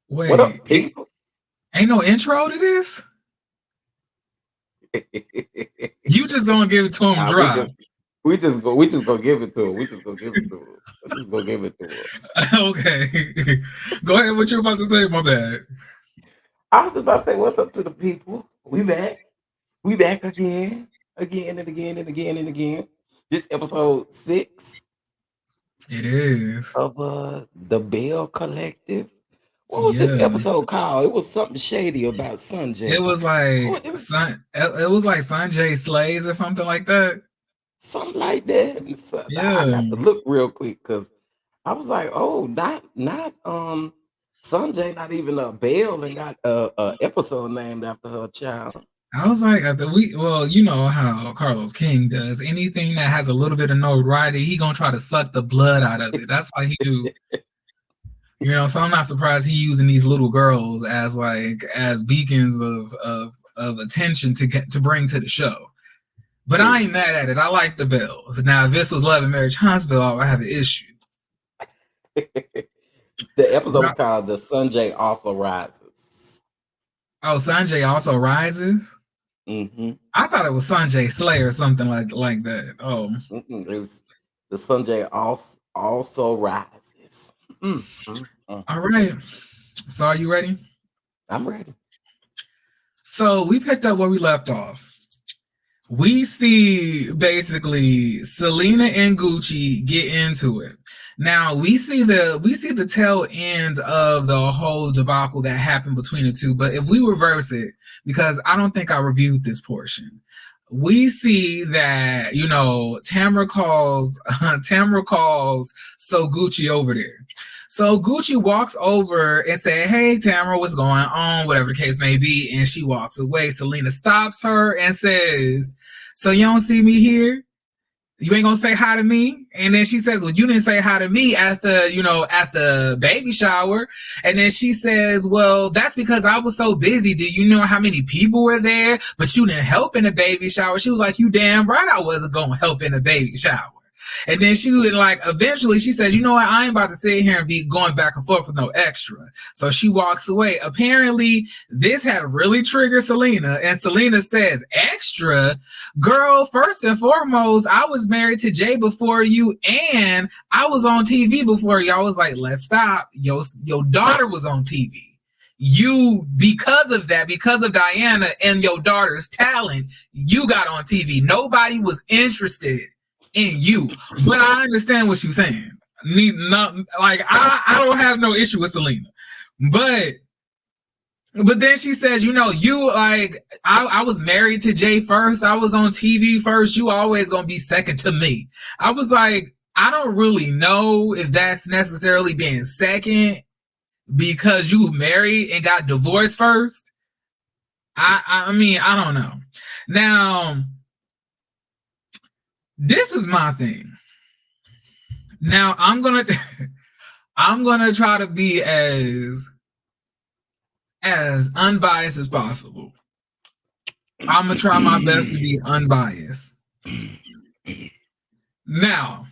What Wait, up, people? ain't no intro to this? You just don't give it to him Nah, dry. we just gonna give it to her. We just gonna give it to her. We just gonna give it to her. Okay. Go ahead. What you about to say? My bad. I was just about to say, what's up to the people? We back. We back again, again and again and again and again. This episode 6 It is. of the Belle Collective. What was this Yeah. episode called? It was something shady about It Sunjay. was like What it was It was like Sunjay Slays or something like that. something like that. I Yeah. got to look real quick because I was like, oh, not Sunjay, not even a Belle and got a episode named after her child. I was like, well, you know how Carlos King does. Anything that has a little bit of notoriety, he gonna try to suck the blood out of it. That's how he do. So I'm not surprised he using these little girls as beacons of attention to bring to the show. But I ain't mad at it. I like the Bells. Now, if this was Love and Marriage Huntsville, I would have an issue. The episode was called "The Sunjay Also Rises." Oh, Sunjay Also Rises. Mm-hmm. I thought it was Sunjay Slay or something like that. Oh, it was the Sunjay also rises. All right. So, are you ready? I'm ready. So we picked up where we left off. We see basically Selena and Gucci get into it. Now we see the tail end of the whole debacle that happened between the two. But if we reverse it, because I don't think I reviewed this portion, we see that Tamara calls So Gucci over there. So Gucci walks over and say, "Hey, Tamara, what's going on?" Whatever the case may be, and she walks away. Selena stops her and says, "So you don't see me here? You ain't gonna say hi to me?" And then she says, "Well, you didn't say hi to me at the baby shower." And then she says, "Well, that's because I was so busy. Do you know how many people were there? But you didn't help in the baby shower." She was like, "You damn right I wasn't gonna help in the baby shower." And then she would eventually she says, "You know what? I ain't about to sit here and be going back and forth with no extra." So she walks away. Apparently, this had really triggered Selena. And Selena says, "Extra? Girl, first and foremost, I was married to Jay before you and I was on TV before you." I was like, let's stop. Your daughter was on TV. You, because of Diana and your daughter's talent, you got on TV. Nobody was interested in you. But I understand what you're saying. I don't have no issue with Selena. But then she says, I was married to Jay first. I was on TV first. You always gonna be second to me. I was like, I don't really know if that's necessarily being second because you married and got divorced first. I mean, I don't know. Now, this is my thing. Now I'm gonna try to be as unbiased as possible. I'm gonna try my best to be unbiased. Now,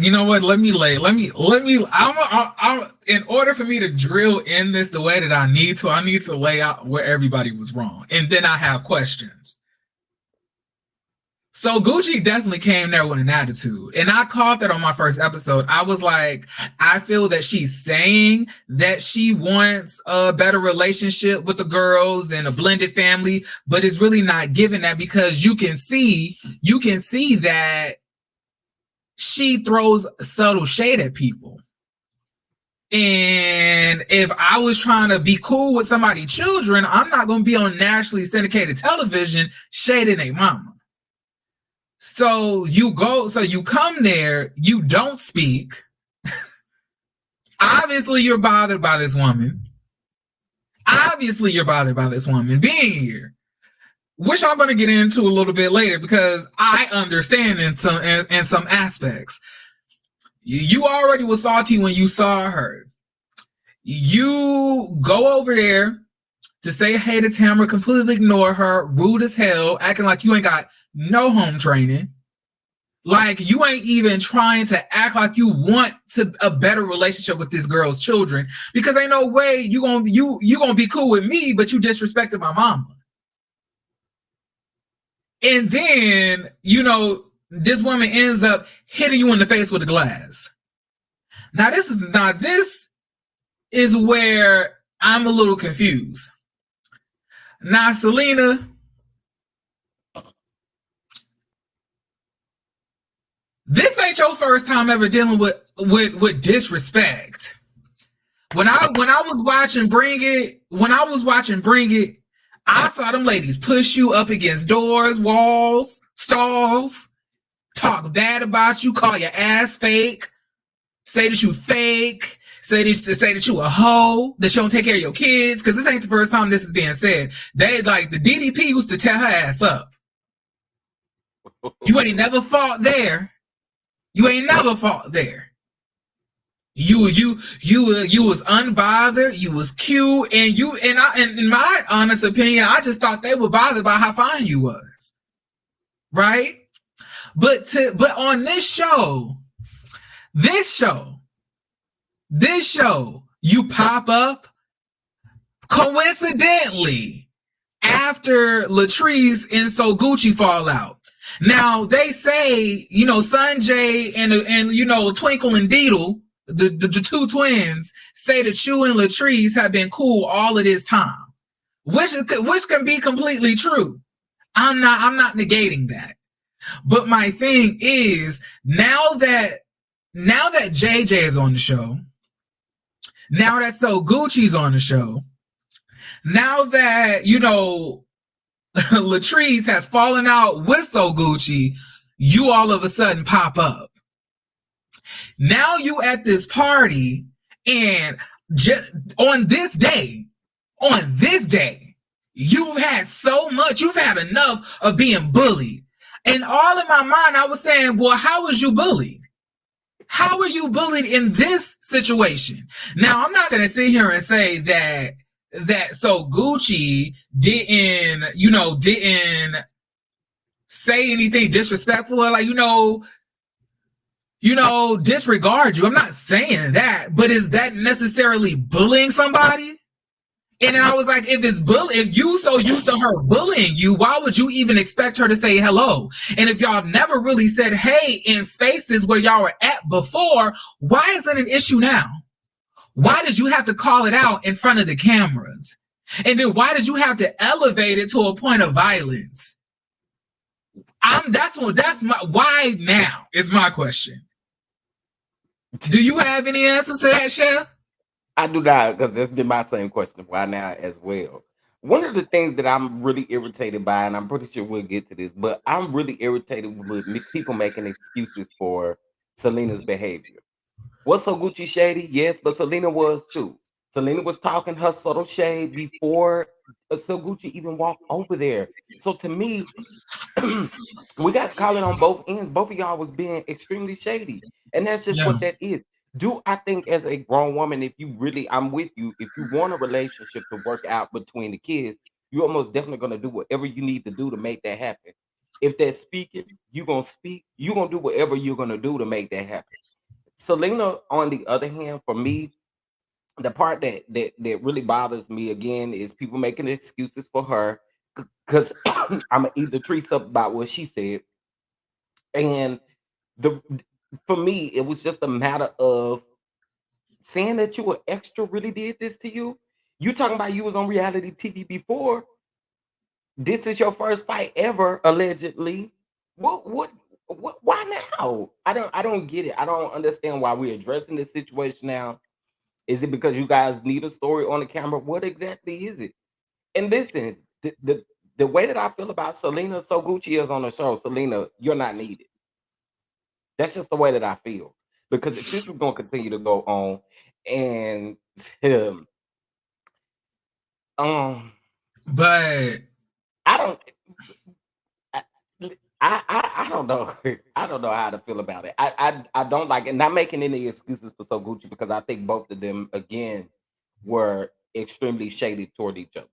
you know what? In order for me to drill in this the way that I need to lay out where everybody was wrong, and then I have questions. So Gucci definitely came there with an attitude. And I caught that on my first episode. I was like, I feel that she's saying that she wants a better relationship with the girls and a blended family, but it's really not giving that because you can see that she throws subtle shade at people. And if I was trying to be cool with somebody's children, I'm not going to be on nationally syndicated television shading a mama. So you come there, you don't speak. Obviously, you're bothered by this woman. Being here, which I'm going to get into a little bit later because I understand in some aspects. You already was salty when you saw her. You go over there to say hey to Tamara, completely ignore her, rude as hell, acting like you ain't got no home training. Like you ain't even trying to act like you want to a better relationship with this girl's children because ain't no way you gonna be cool with me, but you disrespected my mama. And then, this woman ends up hitting you in the face with a glass. This is where I'm a little confused. Now, Selena, this ain't your first time ever dealing with disrespect. When I was watching Bring It, I saw them ladies push you up against doors, walls, stalls, talk bad about you, call your ass fake, say that you fake, say that you a hoe, that you don't take care of your kids, because this ain't the first time this is being said. They like the DDP used to tear her ass up. You ain't never fought there. You ain't never fought there. You was unbothered. You was cute, and in my honest opinion, I just thought they were bothered by how fine you was, right? But on this show, you pop up coincidentally after Latrice and So Gucci fall out. Now they say, Sunjay and Twinkle and Deedle, the two twins, say that you and Latrice have been cool all of this time, which can be completely true. I'm not negating that. But my thing is, now that JJ is on the show, now that So Gucci's on the show, now that Latrice has fallen out with So Gucci, you all of a sudden pop up. Now you at this party, and on this day, you've had so much, you've had enough of being bullied. And all in my mind, I was saying, well, how was you bullied? How were you bullied in this situation? Now, I'm not going to sit here and say that So Gucci didn't say anything disrespectful or disregard you. I'm not saying that, but is that necessarily bullying somebody? And then I was like, if you so used to her bullying you, why would you even expect her to say hello? And if y'all never really said hey in spaces where y'all were at before, why is it an issue now? Why did you have to call it out in front of the cameras? And then why did you have to elevate it to a point of violence? Why now is my question. Do you have any answers to that, Chef? I do not, because that's been my same question. Why now as well? One of the things that I'm really irritated by, and I'm pretty sure we'll get to this, but I'm really irritated with people making excuses for Selena's behavior. Was So Gucci shady? Yes, but Selena was too. Selena was talking her subtle shade before So Gucci even walked over there. So to me, we got to call it on both ends. Both of y'all was being extremely shady, and that's just Yeah. what that is. Do I think as a grown woman, if you really, I'm with you. If you want a relationship to work out between the kids, you're almost definitely gonna do whatever you need to do to make that happen. If they're speaking, you're gonna speak. You're gonna do whatever you're gonna do to make that happen. Selena, on the other hand, for me, the part that really bothers me again is people making excuses for her because I'm gonna eat the trees up about what she said, and the for me it was just a matter of saying that you were extra really did this to you. You talking about you was on reality TV before. This is your first fight ever, allegedly. What why now? I don't get it. I don't understand why we're addressing this situation now. Is it because you guys need a story on the camera? What exactly is it? And listen, the way that I feel about Selena So Gucci is on the show. Selena, you're not needed. That's just the way that I feel. Because if this is going to continue to go on, and um, um But I don't, I, I don't know, I don't know how to feel about it. I don't like it. Not making any excuses for So Gucci because I think both of them again were extremely shady toward each other.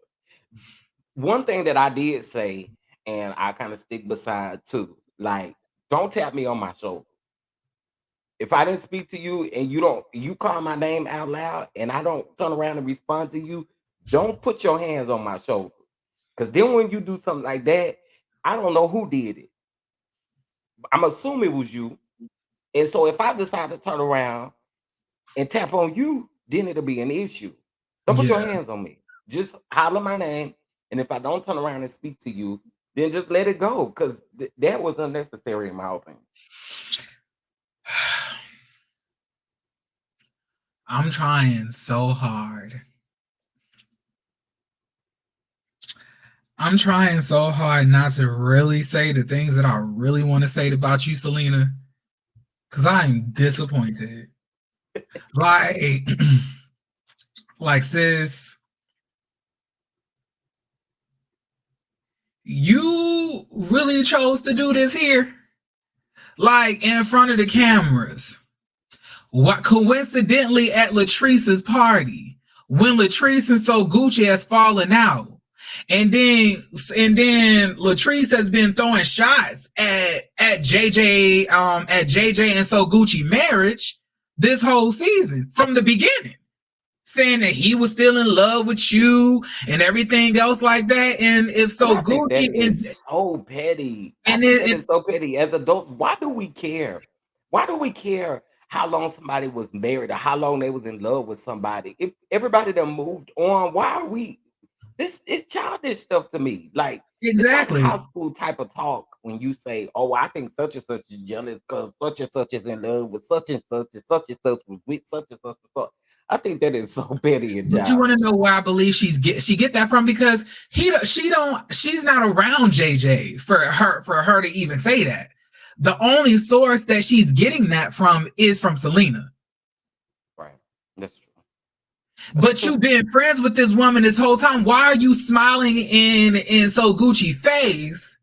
One thing that I did say, and I kind of stick beside too, like. Don't tap me on my shoulder. If I didn't speak to you and you call my name out loud and I don't turn around and respond to you, don't put your hands on my shoulders. Because then when you do something like that, I don't know who did it. I'm assuming it was you. And so if I decide to turn around and tap on you, then it'll be an issue. Don't put your Yeah. hands on me. Just holler my name. And if I don't turn around and speak to you, then just let it go. Because that was unnecessary in my opinion. I'm trying so hard. I'm trying so hard not to really say the things that I really want to say about you, Selena, because I'm disappointed. Like, like, sis, you really chose to do this here, like in front of the cameras. What coincidentally at Latrice's party when Latrice and So Gucci has fallen out. And then Latrice has been throwing shots at JJ and So Gucci marriage this whole season from the beginning, saying that he was still in love with you and everything else like that. And if So I think that Gucci is so petty. I and think that it is so petty. As adults, why do we care? Why do we care how long somebody was married or how long they was in love with somebody? If everybody done moved on, why are we? This is childish stuff to me. Like it's like exactly. high school type of talk when you say, "Oh, I think such and such is jealous because such and such is in love with such and such was with such and such and such." I think that is so petty and But you want to childish. know where I believe she get that from? Because she's not around JJ for her to even say that. The only source that she's getting that from is from Selena. Right. That's true. That's But true. you've been friends with this woman this whole time. Why are you smiling in So Gucci face,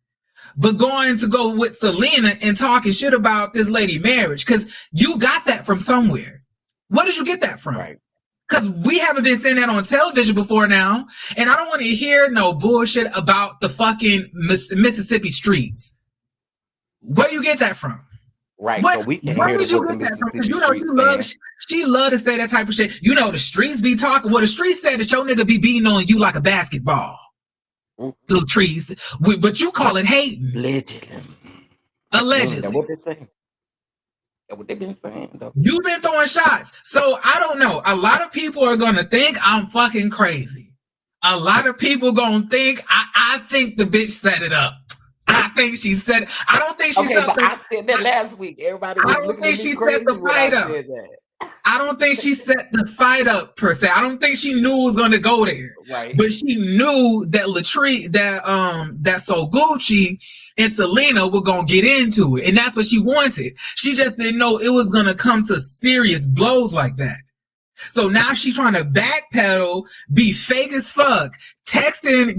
but going to go with Selena and talking shit about this lady marriage? Because you got that from somewhere. Where did you get that from? Right. Because we haven't been seeing that on television before now. And I don't want to hear no bullshit about the fucking Mississippi streets. Where you get that from? Right. So What? we can Where hear did you what the get that from? Because Mississippi you know street saying. she love to say that type of shit. You know the streets be talking. Well, the streets said that your nigga be beating on you like a basketball. Little trees, but you call it hating. Allegedly. That's Allegedly. what they're saying. That's what they've been saying, though. You've been throwing shots. So I don't know. A lot of people are gonna think I'm fucking crazy. A lot of people gonna think I think the bitch set it up. I think she said. I don't think she Okay, set but the. I said that last week. Everybody I was don't looking think at me she set the crazy when I fight up. said that. I don't think she set the fight up per se. I don't think she knew it was gonna go there. Right. But she knew that Latrice, that So Gucci and Selena were gonna get into it, and that's what she wanted. She just didn't know it was gonna come to serious blows like that. So now she's trying to backpedal, be fake as fuck, texting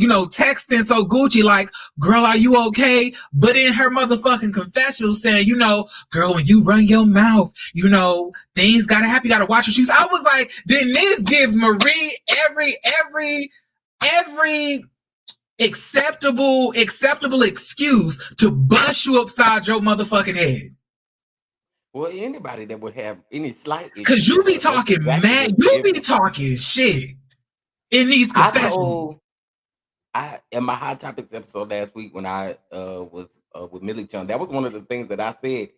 So Gucci like, girl, are you okay? But in her motherfucking confessional saying, girl, when you run your mouth, things gotta happen, you gotta watch your shoes. I was like, then this gives Marie every acceptable excuse to bust you upside your motherfucking head. Well, anybody that would have any slight issue. Cause you with be her, that's talking exactly mad, what you you're be giving. talking shit in these I confessions. in my Hot Topics episode last week when I was with Millie Chung, that was one of the things that I said.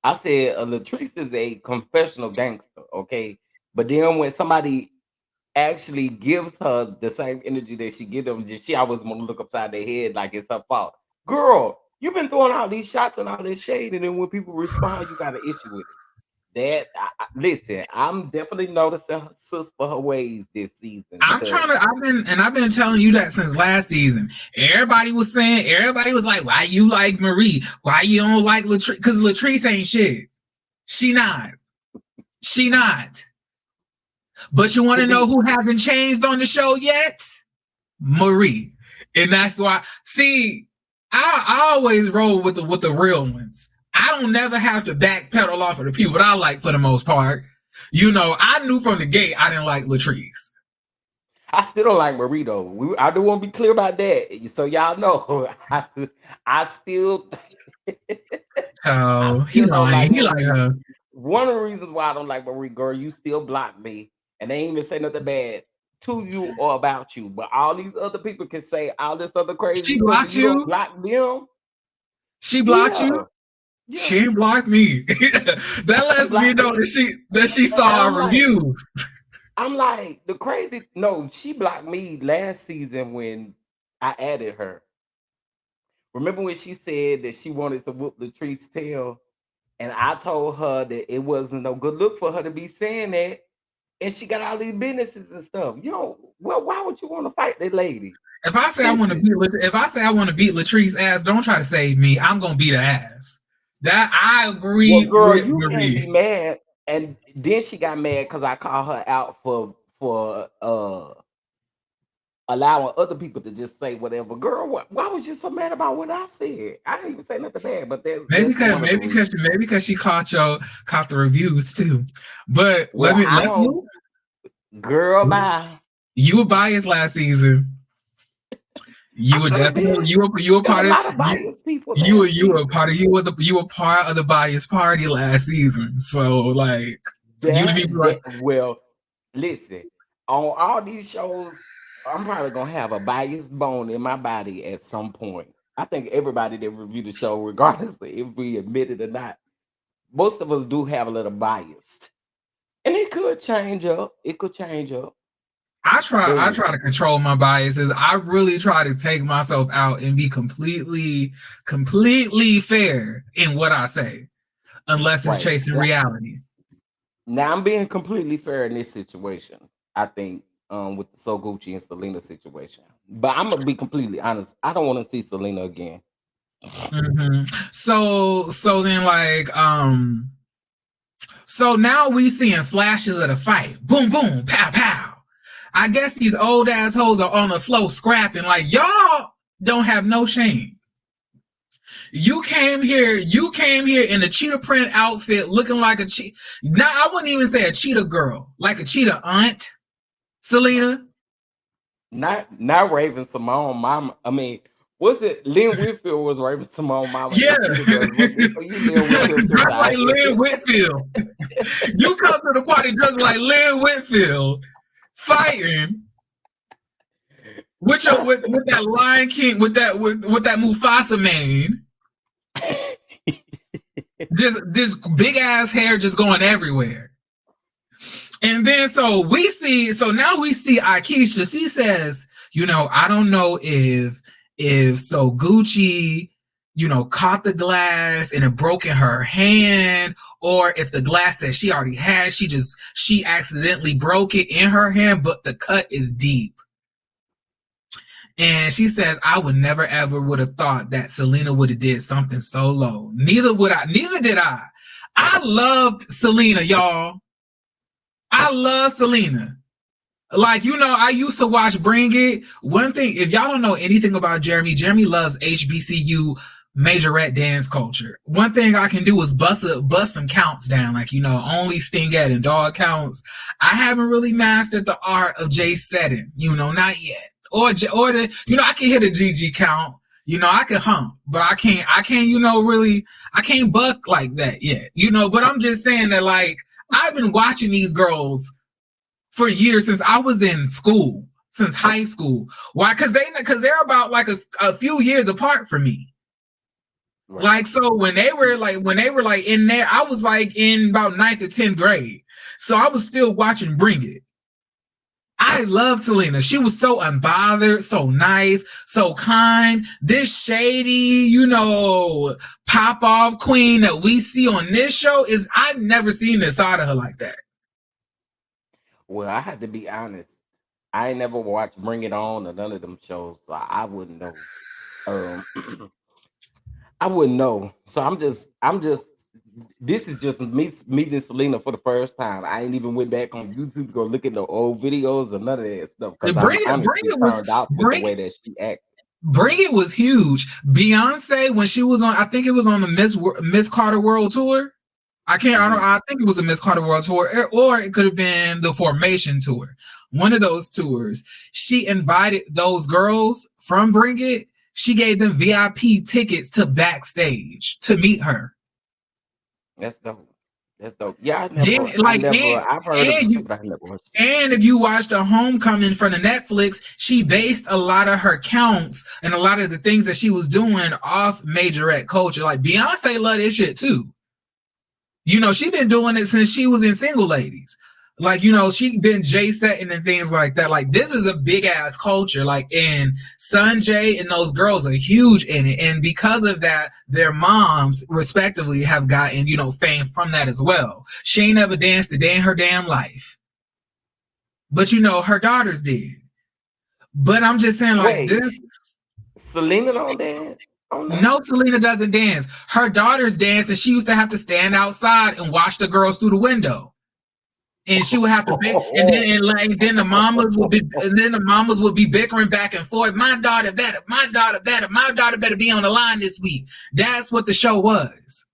I said Latrice is a confessional gangster, okay? But then when somebody actually gives her the same energy that she give them, she always want to look upside their head like it's her fault. Girl, you've been throwing all these shots and all this shade, and then when people respond, you got an issue with it. Listen, I'm definitely noticing her sis for her ways this season because I've been telling you that since last season. Everybody was like, why you like Marie? Why you don't like Latrice? Because Latrice ain't shit. She not. But you want to know who hasn't changed on the show yet? Marie. And that's why, see, I always roll with the real ones. I don't never have to backpedal off of the people that I like for the most part. I knew from the gate I didn't like Latrice. I still don't like Marie though. I do want to be clear about that, so y'all know. I still I Oh, he still don't lying. like He like Marie. her. One of the reasons why I don't like Marie, girl, you still block me, and they ain't even say nothing bad to you or about you. But all these other people can say all this other crazy She stuff, and blocked you don't you. block them. She blocked Yeah, you. yeah, She ain't blocked me. That she lets me blocked know me, that she and saw our review. I'm like the crazy. No, she blocked me last season when I added her. Remember when she said that she wanted to whoop Latrice's tail, and I told her that it wasn't no good look for her to be saying that, and she got all these businesses and stuff. You know, well, why would you want to fight that lady? If I say I want to Listen, beat, if I say I want to beat Latrice's ass, don't try to save me. I'm gonna beat her ass. That I well, agree girl, with you can't be Marie. mad. And then she got mad because I called her out for allowing other people to just say whatever. Girl, why was you so mad about what I said? I didn't even say nothing bad, but Maybe that's because one of the reasons. maybe because she caught the reviews too. But Well, I let's don't, move. girl, bye. You were biased last season. You I were could have definitely been. you were Got a part of lot of biased people last you were part of season. you were part of the biased party last season. So like you to be like Well, listen, on all these shows, I'm probably gonna have a biased bone in my body at some point. I think everybody that review the show, regardless of if we admit it or not, most of us do have a little biased. And it could change up. It could change up. But I anyway, try to control my biases. I really try to take myself out and be completely fair in what I say, unless it's right. chasing reality. Now I'm being completely fair in this situation. I think with the So Gucci and Selena situation. But I'm gonna be completely honest. I don't want to see Selena again. Mm-hmm. So then so now we seeing flashes of the fight. Boom boom, pow pow. I guess these old assholes are on the floor scrapping like y'all don't have no shame. You came here in a cheetah print outfit looking like a cheetah. Now I wouldn't even say a cheetah girl, like a cheetah aunt, Selena. Not Raven Simone mama. I mean, was it Lynn Whitfield was Raven Simone mama Yeah. and Cheetah Girls was it? Oh, you Lynn Whitfield Dressed sister like out here. Lynn Whitfield. You come to the party dressed like Lynn Whitfield, fighting with that Lion King, with that Mufasa mane, just big ass hair just going everywhere. And then so now we see Akeisha. She says, I don't know if so Gucci, caught the glass and it broke in her hand, or if the glass that she already had, she accidentally broke it in her hand, but the cut is deep. And she says, I would never ever would have thought that Selena would have did something so low. Neither did I. I loved Selena, y'all. I love Selena. Like, I used to watch Bring It. One thing, if y'all don't know anything about Jeremy loves HBCU majorette dance culture. One thing I can do is bust some counts down, like, only Stingette and dog counts. I haven't really mastered the art of J setting, not yet. Or I can hit a GG count. I can hump, but I can't, really, I can't buck like that yet, but I'm just saying that, like, I've been watching these girls for years since I was in school, since high school. Why? Because they're about like a few years apart from me. Right. Like, so when they were like in there, I was like in about 9th to 10th grade. So I was still watching Bring It. I loved Selena. She was so unbothered, so nice, so kind. This shady, pop off queen that we see on this show I've never seen this side of her like that. Well, I had to be honest. I ain't never watched Bring It On or none of them shows, so I wouldn't know. I wouldn't know. So I'm just. This is just me meeting Selena for the first time. I ain't even went back on YouTube to go look at the old videos or none of that stuff because I'm honestly turned off with the way that she acted. Bring It was huge. Beyonce, when she was on, I think it was on the Miss Carter World Tour. I think it was a Miss Carter World Tour, or it could have been the Formation Tour. One of those tours. She invited those girls from Bring It She gave them VIP tickets to backstage to meet her. That's dope. That's dope. Yeah, Then, like, I've heard of and it, you, but I never watched it. and if you watch the Homecoming from the Netflix, she based a lot of her counts and a lot of the things that she was doing off majorette culture. Like Beyonce love this shit too. You know, she been doing it since she was in Single Ladies. Like, you know, she been J-setting and things like that. Like, this is a big ass culture. Like, and Sunjai and those girls are huge in it. And because of that, their moms, respectively, have gotten, you know, fame from that as well. She ain't never danced a day in her damn life. But, you know, her daughters did. But I'm just saying, like, Wait, this. Selena don't dance? Oh, No, Selena doesn't dance. Her daughters dance, and she used to have to stand outside and watch the girls through the window. And she would have to beg, and then the mamas would be bickering back and forth. My daughter better, my daughter better, my daughter better be on the line this week. That's what the show was.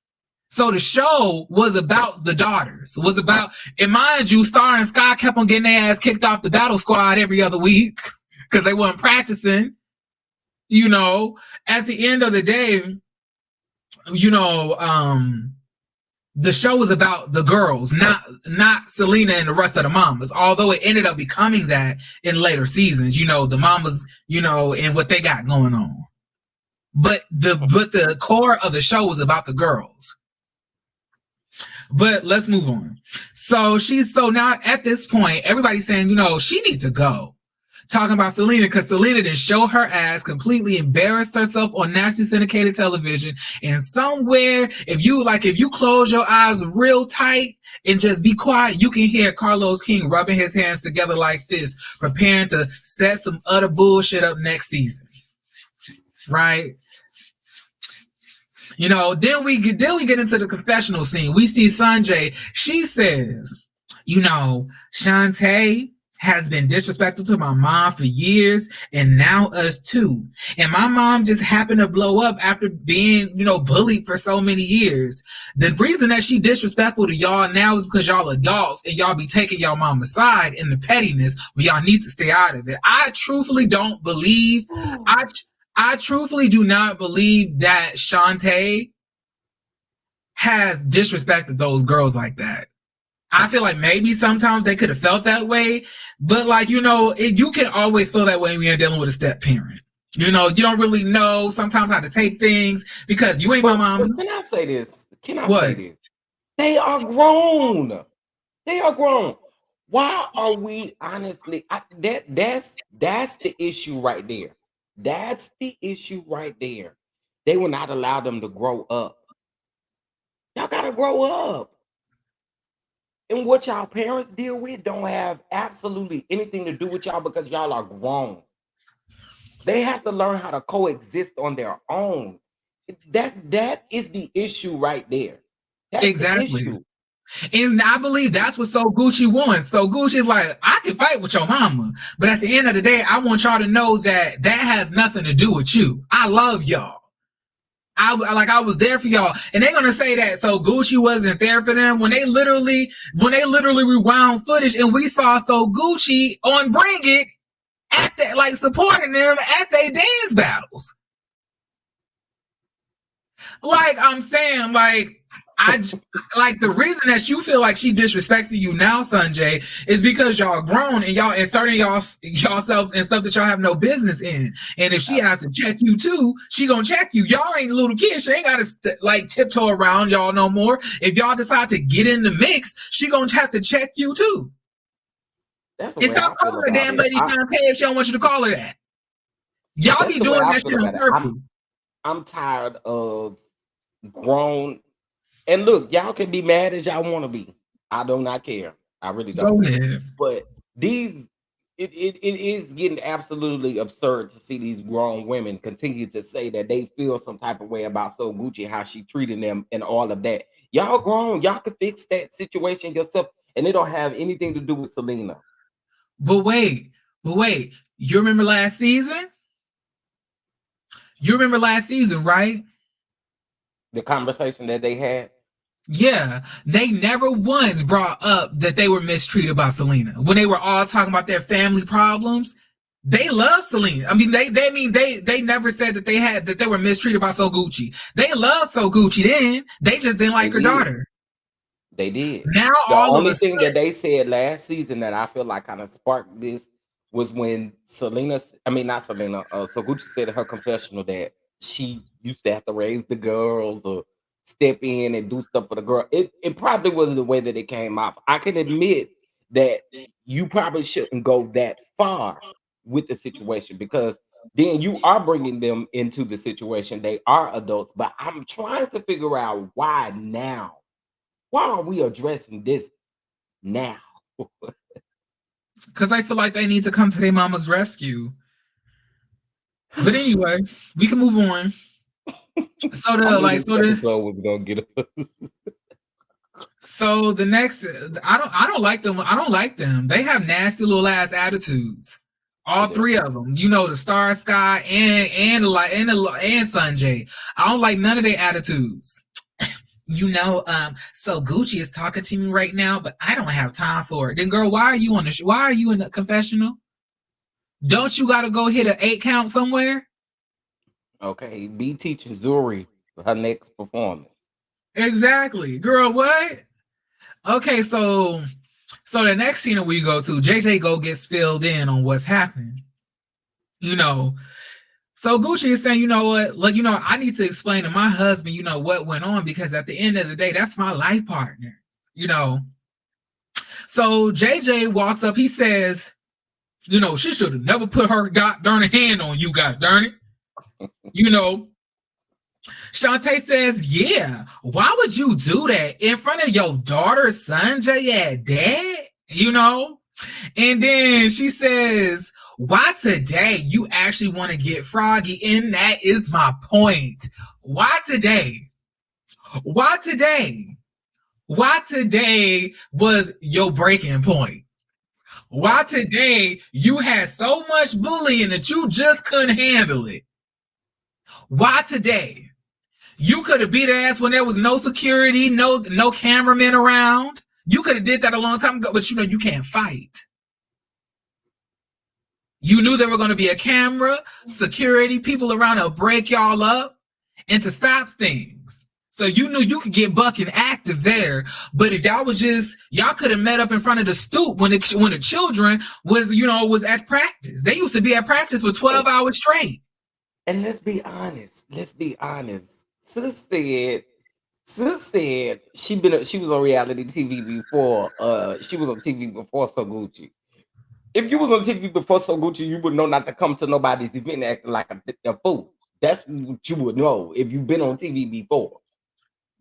So the show was about the daughters. It was about, and mind you, Star and Sky kept on getting their ass kicked off the battle squad every other week because they weren't practicing. You know, at the end of the day, you know, the show was about the girls, not Selena and the rest of the mamas, although it ended up becoming that in later seasons, you know, the mamas, you know, and what they got going on. But the core of the show was about the girls. But let's move on. So now at this point, everybody's saying, you know, she needs to go. Talking about Selena, because Selena didn't show her ass, completely embarrassed herself on nationally syndicated television. And somewhere, if you close your eyes real tight and just be quiet, you can hear Carlos King rubbing his hands together like this, preparing to set some other bullshit up next season. Right? You know, then we get into the confessional scene. We see Sunjai. She says, you know, Shantae has been disrespectful to my mom for years, and now us too. And my mom just happened to blow up after being, you know, bullied for so many years. The reason that she disrespectful to y'all now is because y'all adults and y'all be taking y'all mama's side in the pettiness when y'all need to stay out of it. I truthfully don't believe, I truthfully do not believe that Shantae has disrespected those girls like that. I feel like maybe sometimes they could have felt that way, but like, you know, you can always feel that way when you're dealing with a step parent. You know, you don't really know sometimes how to take things because you ain't my mom. Can I say this? Say this? They are grown. They are grown. Why are we honestly? That's the issue right there. That's the issue right there. They will not allow them to grow up. Y'all gotta grow up. And what y'all parents deal with don't have absolutely anything to do with y'all because y'all are grown. They have to learn how to coexist on their own. That is the issue right there. That's exactly. The issue. And I believe that's what So Gucci wants. So Gucci's like, I can fight with your mama, but at the end of the day, I want y'all to know that has nothing to do with you. I love y'all. I was there for y'all, and they're gonna say that So Gucci wasn't there for them when they literally rewound footage and we saw So Gucci on Bring It at that, like, supporting them at their dance battles. Like I'm saying, like, the reason that you feel like she disrespected you now, Sunjai, is because y'all grown and y'all inserting y'allselves in stuff that y'all have no business in. And if she has to check you too, she gonna check you. Y'all ain't little kids. She ain't gotta like tiptoe around y'all no more. If y'all decide to get in the mix, she gonna have to check you too. And stop calling her damn lady Shantae if she don't want you to call her that. Y'all be doing that shit on purpose. I'm tired of grown. And look, y'all can be mad as y'all want to be. I do not care. I really don't. Go ahead. But it is getting absolutely absurd to see these grown women continue to say that they feel some type of way about So Gucci, how she treated them and all of that. Y'all grown. Y'all can fix that situation yourself. And it don't have anything to do with Selena. But wait. You remember last season? Right? The conversation that they had? Yeah, they never once brought up that they were mistreated by Selena. When they were all talking about their family problems, They love Selena. I mean, they never said that they were mistreated by So Gucci. They loved So Gucci then. They just didn't They like her did. daughter. They did. Now The all of a only thing that sudden, they said last season that I feel like kind of sparked this was when Selena, I mean not Selena, so Gucci said in her confessional that she used to have to raise the girls or step in and do stuff for the girl. It probably wasn't the way that it came off. I can admit that you probably shouldn't go that far with the situation because then you are bringing them into the situation. They are adults, but I'm trying to figure out why now. Why are we addressing this now? because I feel like they need to come to their mama's rescue. But anyway, we can move on. So I the knew like this so the episode was gonna get us. so the next I don't like them. I don't like them. They have nasty little ass attitudes. They All do. three of them. You know, the Star Sky and Sunjay. I don't like none of their attitudes. So Gucci is talking to me right now, but I don't have time for it. Then girl, why are you on the why are you in the confessional? Don't you gotta go hit an 8 count somewhere? Okay, be teaching Zory for her next performance. Exactly. Girl, what? Okay, so the next scene that we go to, JJ go gets filled in on what's happening. You know, so Gucci is saying, you know what, like, I need to explain to my husband, what went on, because at the end of the day, that's my life partner, you know. So JJ walks up, he says, she should have never put her god darn hand on you, god darn it. Shantae says, yeah, why would you do that in front of your daughter, Sunjay, at dad? And then she says, why today you actually want to get froggy? And that is my point. Why today? Why today? Why today was your breaking point? Why today you had so much bullying that you just couldn't handle it? Why today? You could have beat her ass when there was no security, no cameramen around. You could have did that a long time ago, but you can't fight. You knew there were going to be a camera, security, people around to break y'all up and to stop things. So you knew you could get buck and active there. But if y'all could have met up in front of the stoop when the children was at practice. They used to be at practice for 12 hours straight. And let's be honest. Sis said she was on reality TV before. She was on TV before So Gucci. If you was on TV before So Gucci, you would know not to come to nobody's event acting like a fool. That's what you would know if you've been on TV before.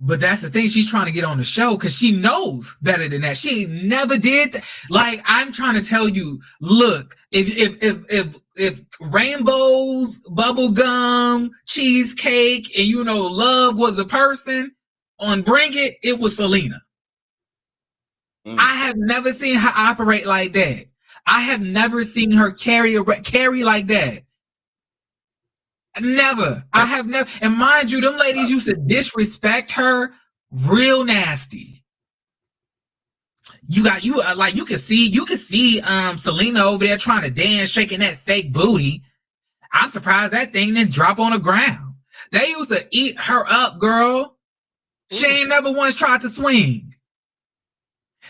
But that's the thing. She's trying to get on the show because she knows better than that. She never did. Like, I'm trying to tell you, look, if rainbows, bubble gum, cheesecake, and love was a person on Bring It, it was Selena. I have never seen her operate like that. I have never seen her carry like that. Never. I have never. And mind you, them ladies used to disrespect her real nasty. You could see Selena over there trying to dance, shaking that fake booty. I'm surprised that thing didn't drop on the ground. They used to eat her up, girl. She ain't never once tried to swing.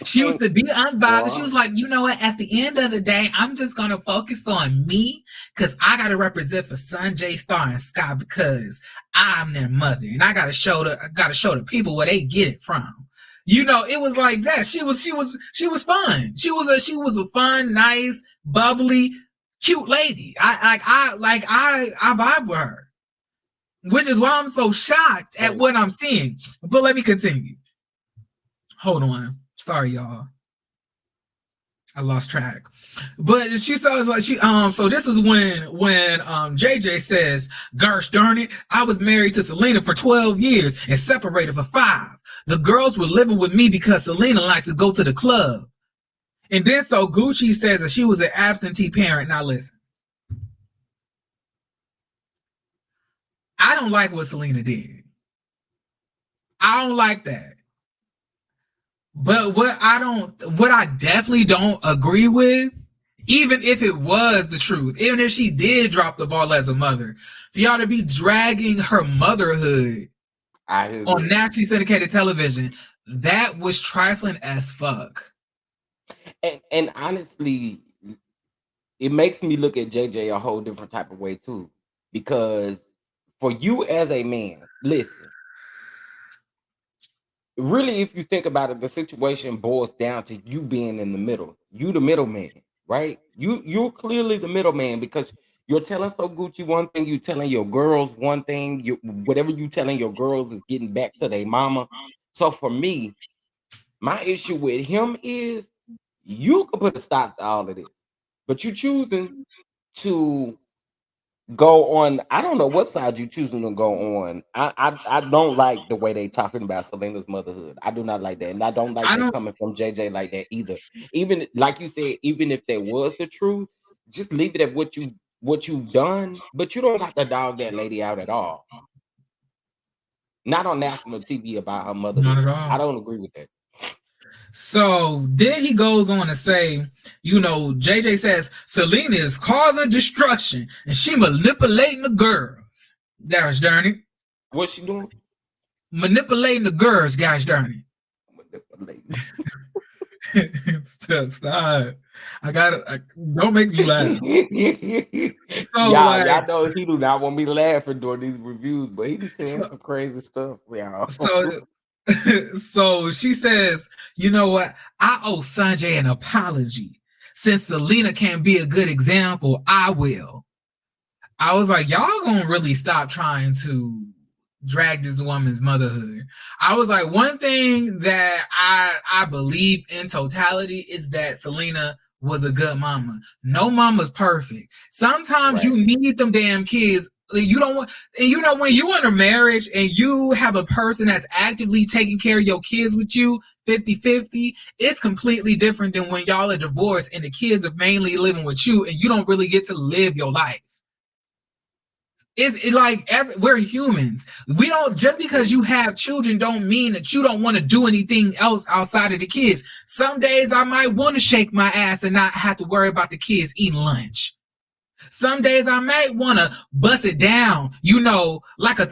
She used to be unbothered. She was like, you know what? At the end of the day, I'm just going to focus on me because I got to represent for Sunjay, Star, and Sky because I'm their mother. And I got to show the people where they get it from. It was like that. She was fun. She was a fun, nice, bubbly, cute lady. I vibe with her, which is why I'm so shocked at what I'm seeing. But let me continue. Hold on. Sorry, y'all. I lost track. But she sounds like so this is when JJ says, gosh darn it, I was married to Selena for 12 years and separated for 5. The girls were living with me because Selena liked to go to the club. And then so Gucci says that she was an absentee parent. Now listen. I don't like what Selena did. I don't like that. But what I definitely don't agree with Even if it was the truth, even if she did drop the ball as a mother, for y'all to be dragging her motherhood I on agree. nationally syndicated television, that was trifling as fuck. And honestly, it makes me look at JJ a whole different type of way too. Because for you as a man, listen, really, if you think about it, the situation boils down to you being in the middle. You the middleman, right? You're clearly the middleman because you're telling So Gucci one thing, you telling your girls one thing, you whatever you telling your girls is getting back to their mama. So for me, my issue with him is you could put a stop to all of this, but you choosing to go on. I don't know what side you choosing to go on. I don't like the way they talking about Selena's motherhood. I do not like that, and I don't like I that don't coming from JJ like that either. Even like you said, even if that was the truth, just leave it at what you've done. But you don't got to dog that lady out at all. Not on national TV about her not motherhood. at I all. don't agree with that. So then he goes on to say, JJ says Selena is causing destruction and she manipulating the girls. Gosh darn it. What's she doing? Manipulating the girls, gosh darn Manipulating. it. Stop. Don't make me laugh. So Y'all like know he do not want me laughing during these reviews, but he be saying so, some crazy stuff, y'all. so so she says, you know what? I owe Sunjay an apology. Since Selena can't be a good example, I will. I was like, y'all gonna really stop trying to drag this woman's motherhood. I was like, one thing that I believe in totality is that Selena was a good mama. No mama's perfect. Sometimes Right. you need them damn kids. You don't want, and when you're in a marriage and you have a person that's actively taking care of your kids with you 50-50, it's completely different than when y'all are divorced and the kids are mainly living with you and you don't really get to live your life. It's like we're humans. We don't, just because you have children don't mean that you don't want to do anything else outside of the kids. Some days I might want to shake my ass and not have to worry about the kids eating lunch. Some days I might want to bust it down, like a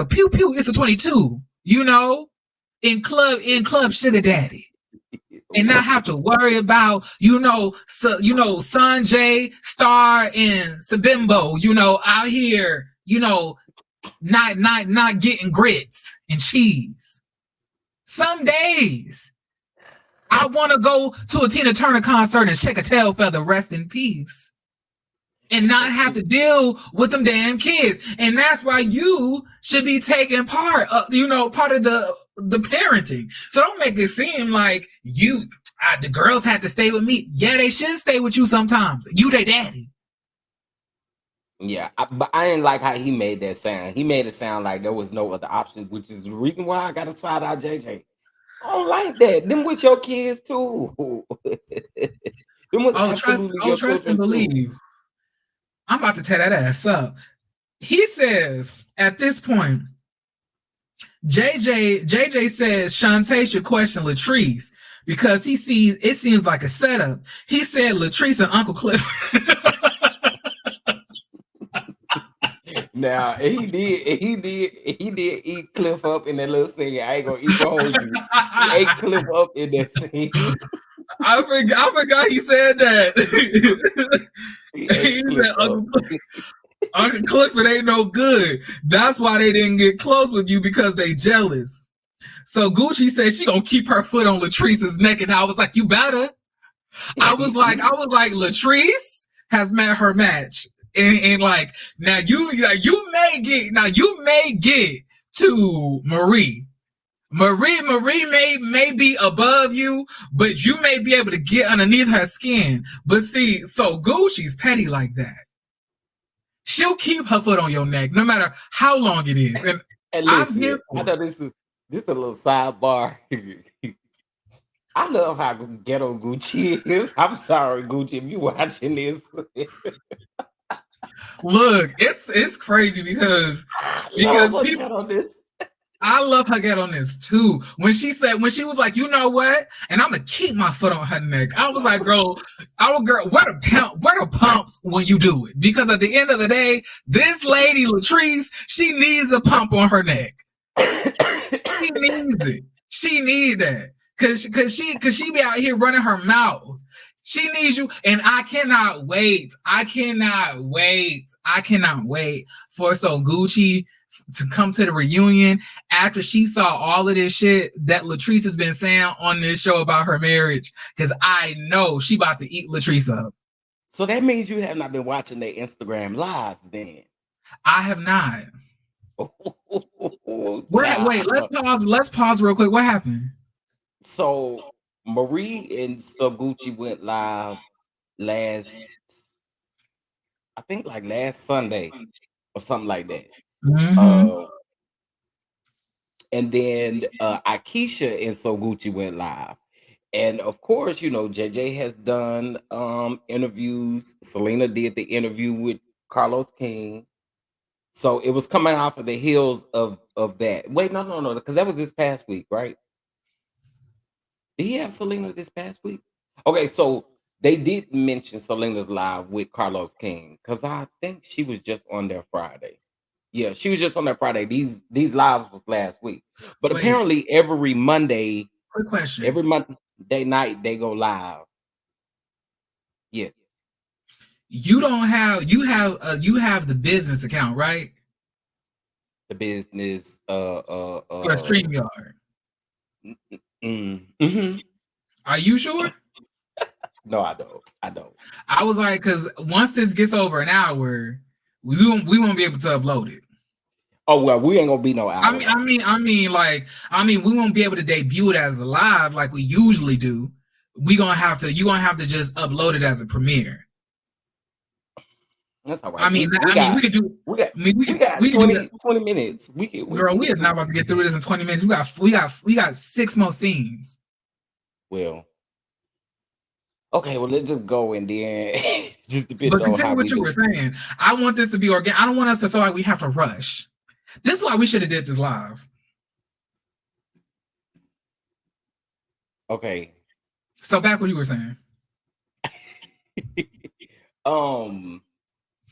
pew pew. It's a 22, in club sugar daddy, and not have to worry about, Sunjay, Star, and Sabimbo, out here, not getting grits and cheese. Some days I want to go to a Tina Turner concert and shake a tail feather, rest in peace, and not have to deal with them damn kids. And that's why you should be taking part of, part of the parenting. So don't make it seem like the girls have to stay with me. Yeah, they should stay with you sometimes. You their daddy. Yeah, but I didn't like how he made that sound. He made it sound like there was no other option, which is the reason why I got to side out JJ. I don't like that. Them with your kids too. Them was absolutely your Trust and children too. believe. I'm about to tear that ass up. He says at this point, JJ says Shantae should question Latrice because it seems like a setup. He said Latrice and Uncle Cliff. Now he did eat Cliff up in that little scene. I ain't gonna even hold you. He ate Cliff up in that scene. I forgot he said that. He He ate Cliff said up. Uncle Clifford ain't no good. That's why they didn't get close with you, because they jealous. So Gucci said she gonna keep her foot on Latrice's neck, and I was like, you better. I was like, Latrice has met her match, and like now you may get to Marie. Marie may be above you, but you may be able to get underneath her skin. But see, so Gucci's petty like that. She'll keep her foot on your neck no matter how long it is. And And I'm listen, here I for know it. this is a little sidebar. I love how ghetto Gucci is. I'm sorry, Gucci, if you watching this. Look, it's crazy because I love a people ghetto this. I love her get on this too. When she was like, you know what? And I'm gonna keep my foot on her neck. I was like, girl, where the pumps when you do it? Because at the end of the day, this lady Latrice, she needs a pump on her neck. She needs it. She needs that. Cause she be out here running her mouth. She needs you, and I cannot wait. I cannot wait for So Gucci to come to the reunion after she saw all of this shit that Latrice has been saying on this show about her marriage. Because I know she about to eat Latrice up. So that means you have not been watching their Instagram lives then. I have not. Wait, let's pause real quick. What happened? So Marie and So Gucci went live last Sunday or something like that. Mm-hmm. And then Akeisha and So Gucci went live. And of course, you know, JJ has done interviews. Selena did the interview with Carlos King. So it was coming off of the heels of that. Wait, no, because that was this past week, right? Did he have Selena this past week? Okay, so they did mention Selena's live with Carlos King because I think she was just on there Friday. Yeah, she was just on there Friday. These lives was last week, but apparently every Monday, quick question, every Monday night they go live. Yes. You have the business account, right? The business or StreamYard. Mm-hmm. Are you sure? No, I don't. I was like, because once this gets over an hour, we won't be able to upload it. Oh well, we ain't gonna be no hour. I mean, we won't be able to debut it as a live like we usually do. You gonna have to just upload it as a premiere. That's all right. I mean, we got 20 minutes. We is not about to get through this in 20 minutes. We got 6 more scenes. Well, okay. Well, let's just go and then just depend on continue what you were saying. I want this to be organic. I don't want us to feel like we have to rush. This is why we should have did this live. Okay. So back what you were saying.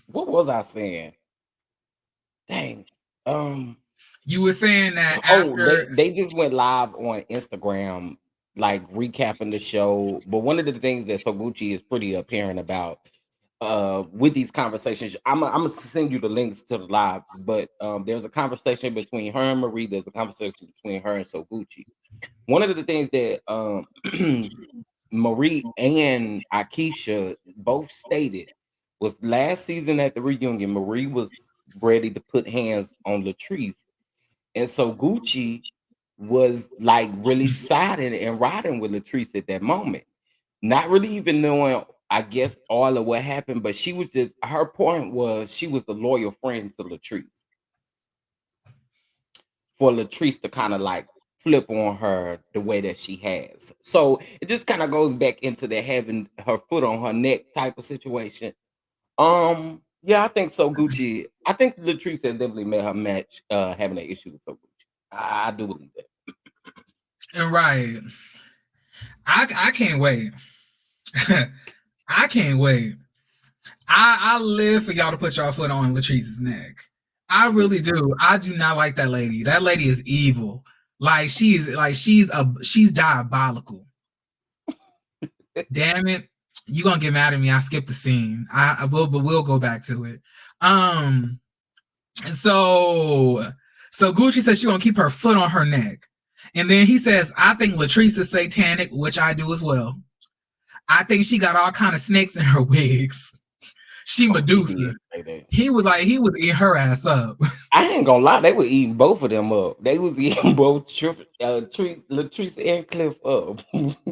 What was I saying? Dang. You were saying that after they just went live on Instagram, like recapping the show. But one of the things that So Gucci is pretty apparent about with these conversations, I'm gonna send you the links to the lives, but there's a conversation between her and Marie, there's a conversation between her and So Gucci. One of the things that Marie and Akeisha both stated was last season at the reunion, Marie was ready to put hands on Latrice. And So Gucci was like really siding and riding with Latrice at that moment. Not really even knowing, I guess, all of what happened, but she was just, her point was she was a loyal friend to Latrice. For Latrice to kind of like flip on her the way that she has. So it just kind of goes back into the having her foot on her neck type of situation. Yeah, I think So Gucci, I think Latrice has definitely made her match having an issue with So Gucci. I do believe that. Right. I can't wait. I can't wait. I live for y'all to put y'all foot on Latrice's neck. I really do. I do not like that lady. That lady is evil. Like she's diabolical. Damn it. You gonna get mad at me. I skipped the scene. I will, but we'll go back to it. So Gucci says she gonna keep her foot on her neck. And then he says, I think Latrice is satanic, which I do as well. I think she got all kind of snakes in her wigs. She Medusa. He was eating her ass up. I ain't gonna lie, they were eating both of them up. They was eating both Latrice and Cliff up.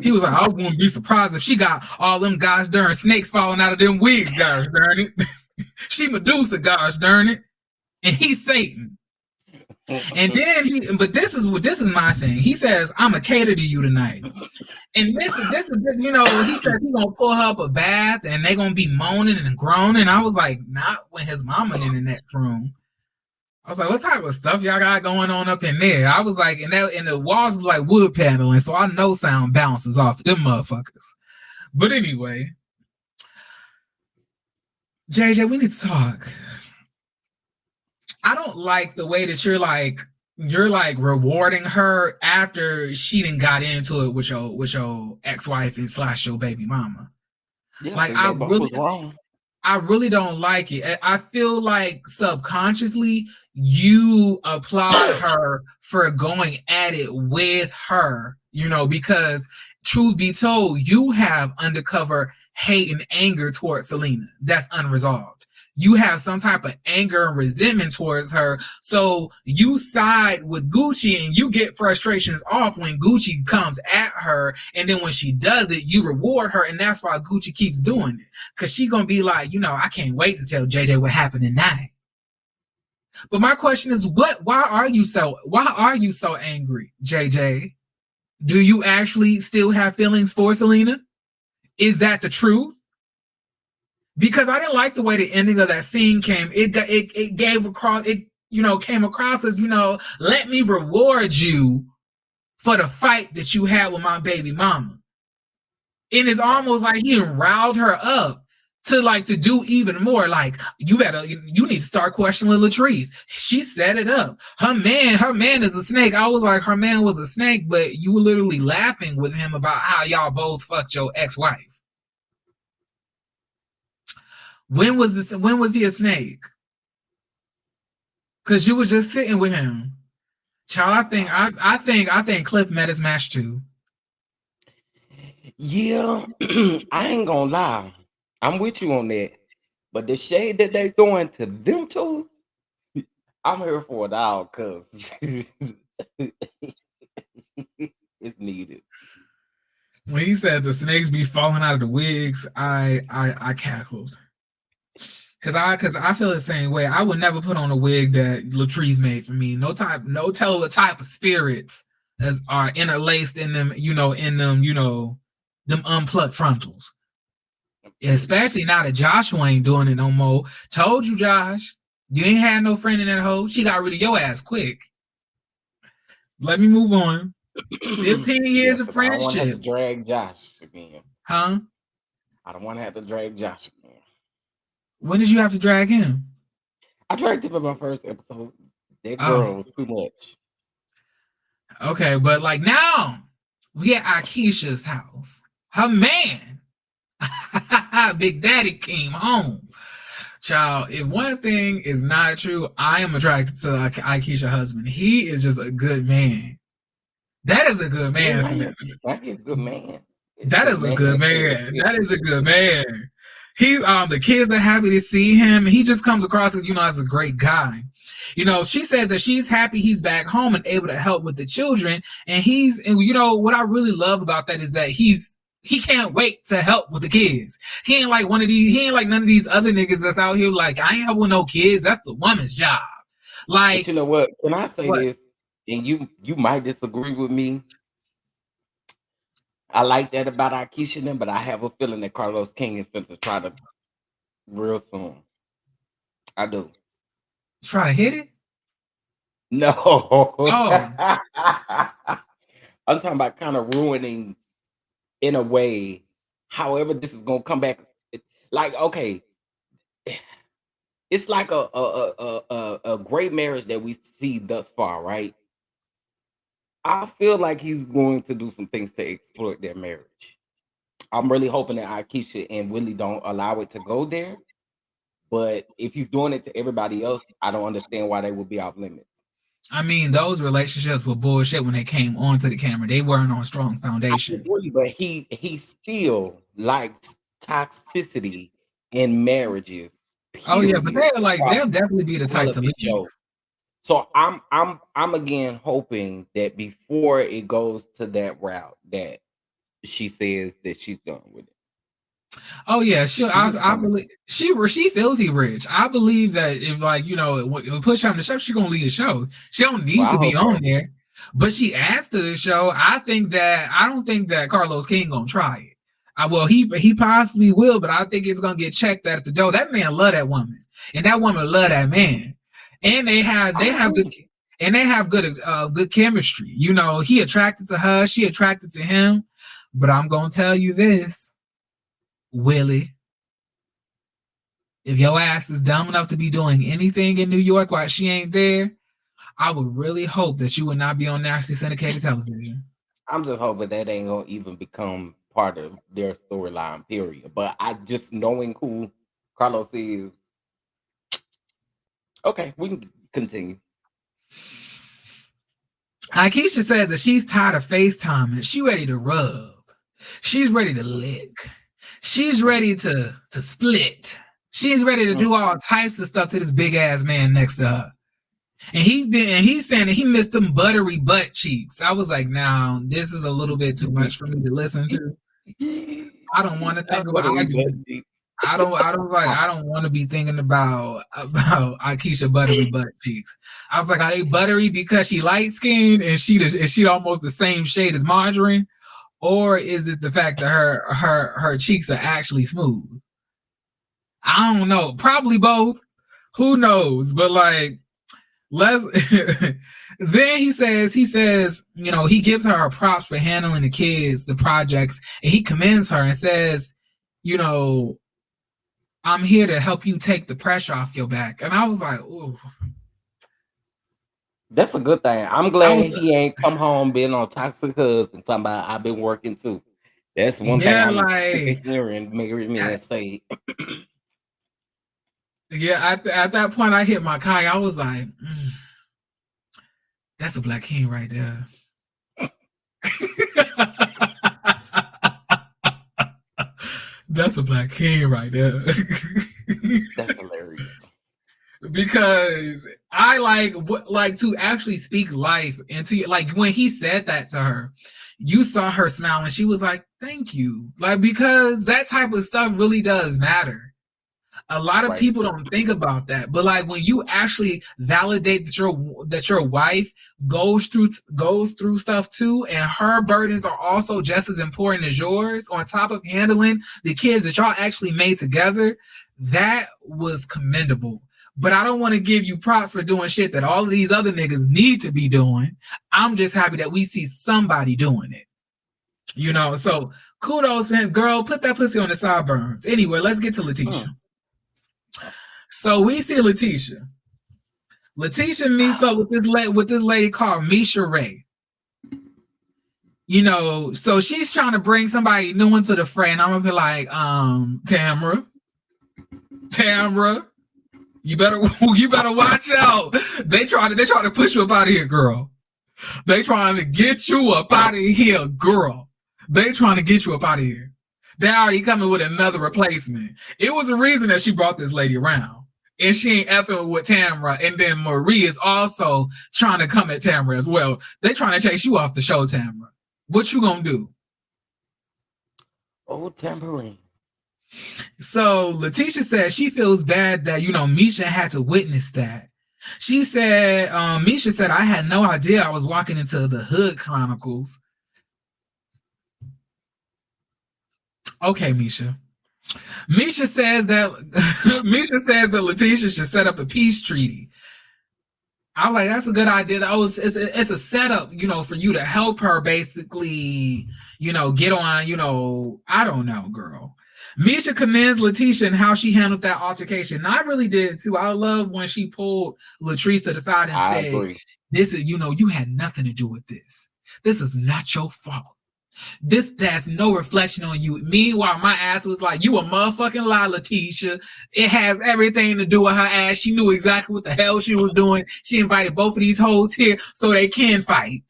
He was like, I wouldn't be surprised if she got all them gosh darn snakes falling out of them wigs, gosh darn it. She Medusa, gosh darn it. And he's Satan. And then but this is my thing. He says, I'ma cater to you tonight. And this is you know, he said he's gonna pull her up a bath and they're gonna be moaning and groaning. I was like, not when his mama in the next room. I was like, what type of stuff y'all got going on up in there? I was like, and the walls was like wood paneling, so I know sound bounces off them motherfuckers. But anyway, JJ, we need to talk. I don't like the way that you're like rewarding her after she done got into it with your ex-wife and slash your baby mama. Yeah, Like because they both was wrong. I really don't like it. I feel like subconsciously you applaud her for going at it with her, you know, because truth be told, you have undercover hate and anger towards Selena that's unresolved. You have some type of anger and resentment towards her. So you side with Gucci and you get frustrations off when Gucci comes at her. And then when she does it, you reward her. And that's why Gucci keeps doing it. Cause she gonna be like, you know, I can't wait to tell JJ what happened tonight. But my question is, why are you so angry, JJ? Do you actually still have feelings for Selena? Is that the truth? Because I didn't like the way the ending of that scene came. It gave across, it, you know, came across as, you know, let me reward you for the fight that you had with my baby mama. And it's almost like he riled her up to do even more. Like, you need to start questioning Latrice. She set it up. Her man is a snake. I was like, her man was a snake, but you were literally laughing with him about how y'all both fucked your ex-wife. When was he a snake? Cause you was just sitting with him. Child, I think Cliff met his match too. Yeah, I ain't gonna lie. I'm with you on that. But the shade that they throwing to them two, I'm here for it all because it's needed. When he said the snakes be falling out of the wigs, I cackled. Cause I feel the same way. I would never put on a wig that Latrice made for me. No tell what type of spirits as are interlaced in them, them unplucked frontals. Especially now that Joshua ain't doing it no more. Told you, Josh, you ain't had no friend in that hole. She got rid of your ass quick. Let me move on. 15 years of friendship. I don't want to have to drag Josh again. Huh? I don't want to have to drag Josh again. When did you have to drag him? I dragged him in my first episode. That girl was too much. Okay, but like now, we at Akeisha's house. Her man, Big Daddy, came home. Child, if one thing is not true, I am attracted to Akeisha's husband. He is just a good man. That is a good man. That is a good man. That is a good man. That is a good man. He's the kids are happy to see him. He just comes across as, as a great guy. She says that she's happy he's back home and able to help with the children. And what I really love about that is that he can't wait to help with the kids. He ain't like none of these other niggas that's out here like, I ain't helping no kids. That's the woman's job. Like, but you know what? Can I say this? And you might disagree with me. I like that about Akeisha and them, but I have a feeling that Carlos King is going to try to real soon. I do. Try to hit it? No. Oh. I'm talking about kind of ruining, in a way, however this is going to come back. Like, okay, it's like a great marriage that we see thus far, right? I feel like he's going to do some things to exploit their marriage. I'm really hoping that Akeisha and Willie don't allow it to go there. But if he's doing it to everybody else, I don't understand why they would be off limits. I mean, those relationships were bullshit when they came onto the camera. They weren't on a strong foundation. Agree, but he still likes toxicity in marriages. Period. Oh yeah, but they'll definitely be the type to leave. So I'm again hoping that before it goes to that route that she says that she's done with it. Oh yeah, I believe she filthy rich. I believe that if push her on the show, she's gonna leave the show. She don't need to be on there, but she asked to the show. I don't think that Carlos King gonna try it. He possibly will, but I think it's gonna get checked at the door. That man love that woman, and that woman love that man. and they have good and they have good chemistry. You know, he attracted to her, she attracted to him. But I'm gonna tell you this, Willie, if your ass is dumb enough to be doing anything in New York while she ain't there, I would really hope that you would not be on nationally syndicated television. I'm just hoping that ain't gonna even become part of their storyline, period. But I just knowing who Carlos is. Okay, we can continue. Akeisha says that she's tired of FaceTiming. She ready to rub. She's ready to lick. She's ready to split. She's ready to do all types of stuff to this big ass man next to her. And he's saying that he missed them buttery butt cheeks. I was like, now this is a little bit too much for me to listen to. I don't want to think about I don't want to be thinking about Akeisha buttery butt cheeks. I was like, are they buttery because she light skinned and she almost the same shade as margarine, or is it the fact that her cheeks are actually smooth? I don't know. Probably both. Who knows? But like, let's. Then he says, you know, he gives her props for handling the kids, the projects, and he commends her and says, you know, I'm here to help you take the pressure off your back. And I was like, ooh. That's a good thing. I'm glad he ain't come home being on toxic husband. Talking about I've been working too. That's one thing I'm sick of hearing me say. Yeah, at that point I hit my car. I was like, that's a black king right there. That's a black king right there. That's hilarious. Because I like to actually speak life into, like, when he said that to her, you saw her smile and she was like, thank you. Like, because that type of stuff really does matter. A lot of people don't think about that, but like when you actually validate that your wife goes through stuff too, and her burdens are also just as important as yours, on top of handling the kids that y'all actually made together, that was commendable. But I don't want to give you props for doing shit that all of these other niggas need to be doing. I'm just happy that we see somebody doing it. You know, so kudos to him. Girl, put that pussy on the sideburns. Anyway, let's get to Letitia. So we see Letitia. Letitia meets up with this lady called Misha Ray. You know, so she's trying to bring somebody new into the fray, and I'm gonna be like, Tamra, you better watch out. They try to push you up out of here, girl. They trying to get you up out of here, girl. They trying to get you up out of here. They already coming with another replacement. It was a reason that she brought this lady around. And she ain't effing with Tamra. And then Marie is also trying to come at Tamra as well. They trying to chase you off the show, Tamra. What you gonna do? Oh, tambourine. So Letitia says she feels bad that, you know, Misha had to witness that. She said, Misha said, I had no idea I was walking into the Hood Chronicles. Okay, Misha. Misha says that Letitia should set up a peace treaty. I was like, that's a good idea. It's a setup, you know, for you to help her basically, you know, get on, you know, I don't know, girl. Misha commends Letitia and how she handled that altercation. And I really did too. I love when she pulled Latrice to the side and said, this is, you know, you had nothing to do with this. This is not your fault. That's no reflection on you. Meanwhile, my ass was like, you a motherfucking lie, Letitia. It has everything to do with her ass. She knew exactly what the hell she was doing. She invited both of these hoes here so they can fight.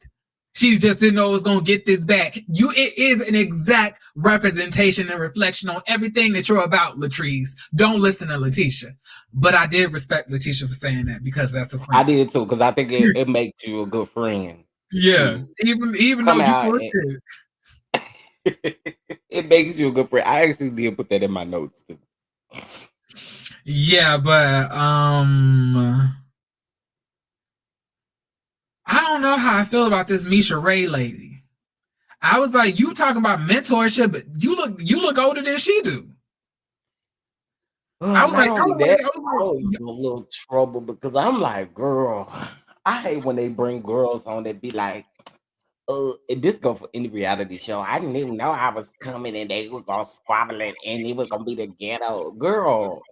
She just didn't know it was going to get this back. It is an exact representation and reflection on everything that you're about, Latrice. Don't listen to Letitia. But I did respect Letitia for saying that, because that's a friend. I did too, because I think it makes you a good friend. Yeah, even though you forced it. It makes you a good friend. I actually did put that in my notes too. Yeah, but I don't know how I feel about this Misha Ray lady. I was like, you talking about mentorship, but you look older than she do. I was Not like, only that, I was in a little trouble because I'm like, girl, I hate when they bring girls on that be like, and this go for any reality show. I didn't even know I was coming and they were gonna squabble it and it was gonna be the ghetto. Girl.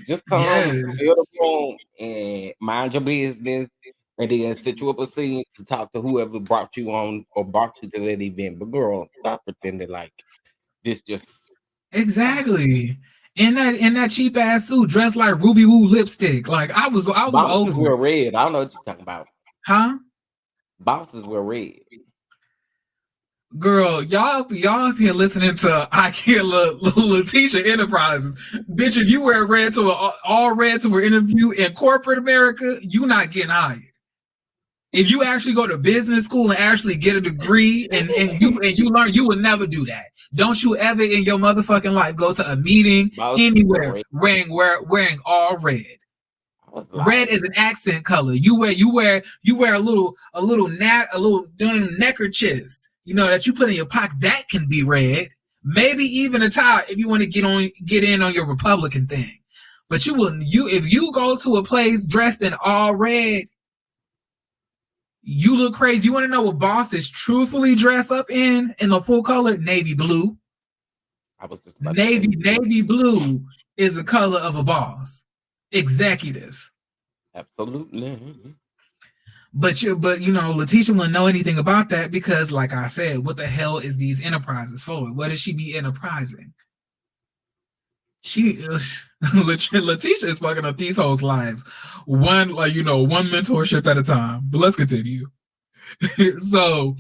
Just come yeah, fill the room and mind your business and then sit you up a scene to talk to whoever brought you on or brought you to that event. But girl, stop pretending like this just exactly. In that cheap ass suit, dressed like Ruby Woo lipstick. Like I was bosses over wear it. red. I don't know what you're talking about. Huh? Bosses wear red. Girl, y'all up here listening to I Can't Letitia Enterprises. Bitch, if you wear red to all red to an interview in corporate America, you not getting hired. If you actually go to business school and actually get a degree and you learn, you would never do that. Don't you ever in your motherfucking life go to a meeting Bosses wear anywhere red. wearing all red. I was Red like, is an accent color. You wear a little neckerchiefs, that you put in your pocket that can be red. Maybe even a tie if you want to get in on your Republican thing. But if you go to a place dressed in all red, you look crazy. You want to know what bosses truthfully dress up in the full color? Navy blue. I was just about to say Navy blue is the color of a boss. Executives. absolutely. But Letitia wouldn't know anything about that because, like I said, what the hell is these enterprises for? What does she be enterprising? Letitia is fucking up these hoes' lives, one mentorship at a time. But let's continue. So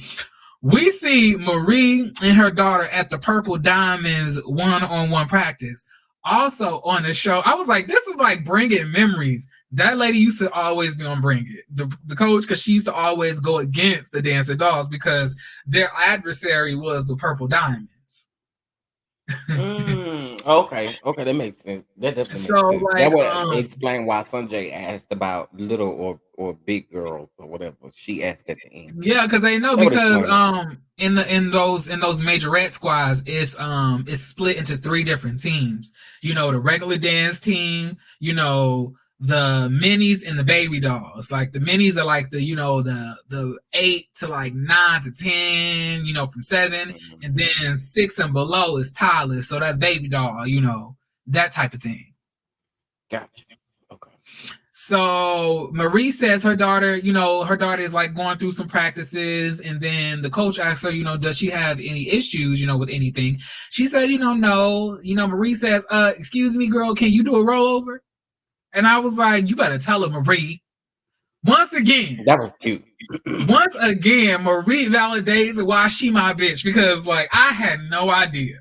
we see Marie and her daughter at the Purple Diamonds one-on-one practice. Also on the show, I was like, this is like bringing memories. That lady used to always be on Bring It, the coach, because she used to always go against the Dancing Dolls because their adversary was the Purple Diamonds. Okay, that makes sense. That definitely So makes sense. That like, would explain why Sunjay asked about little or big girls or whatever. She asked at the end. yeah, because they know That would because explain it. in those majorette squads, it's split into three different teams. The regular dance team, the minis and the baby dolls. Like the minis are like the 8 to like 9 to 10, from 7, and then 6 and below is toddlers. So that's baby doll, that type of thing. Gotcha. Okay. So Marie says her daughter is like going through some practices, and then the coach asks her, does she have any issues, with anything? She said, no. Marie says, excuse me, girl, can you do a rollover? And I was like, you better tell her, Marie. Once again, That was cute. Marie validates why she my bitch, because like I had no idea.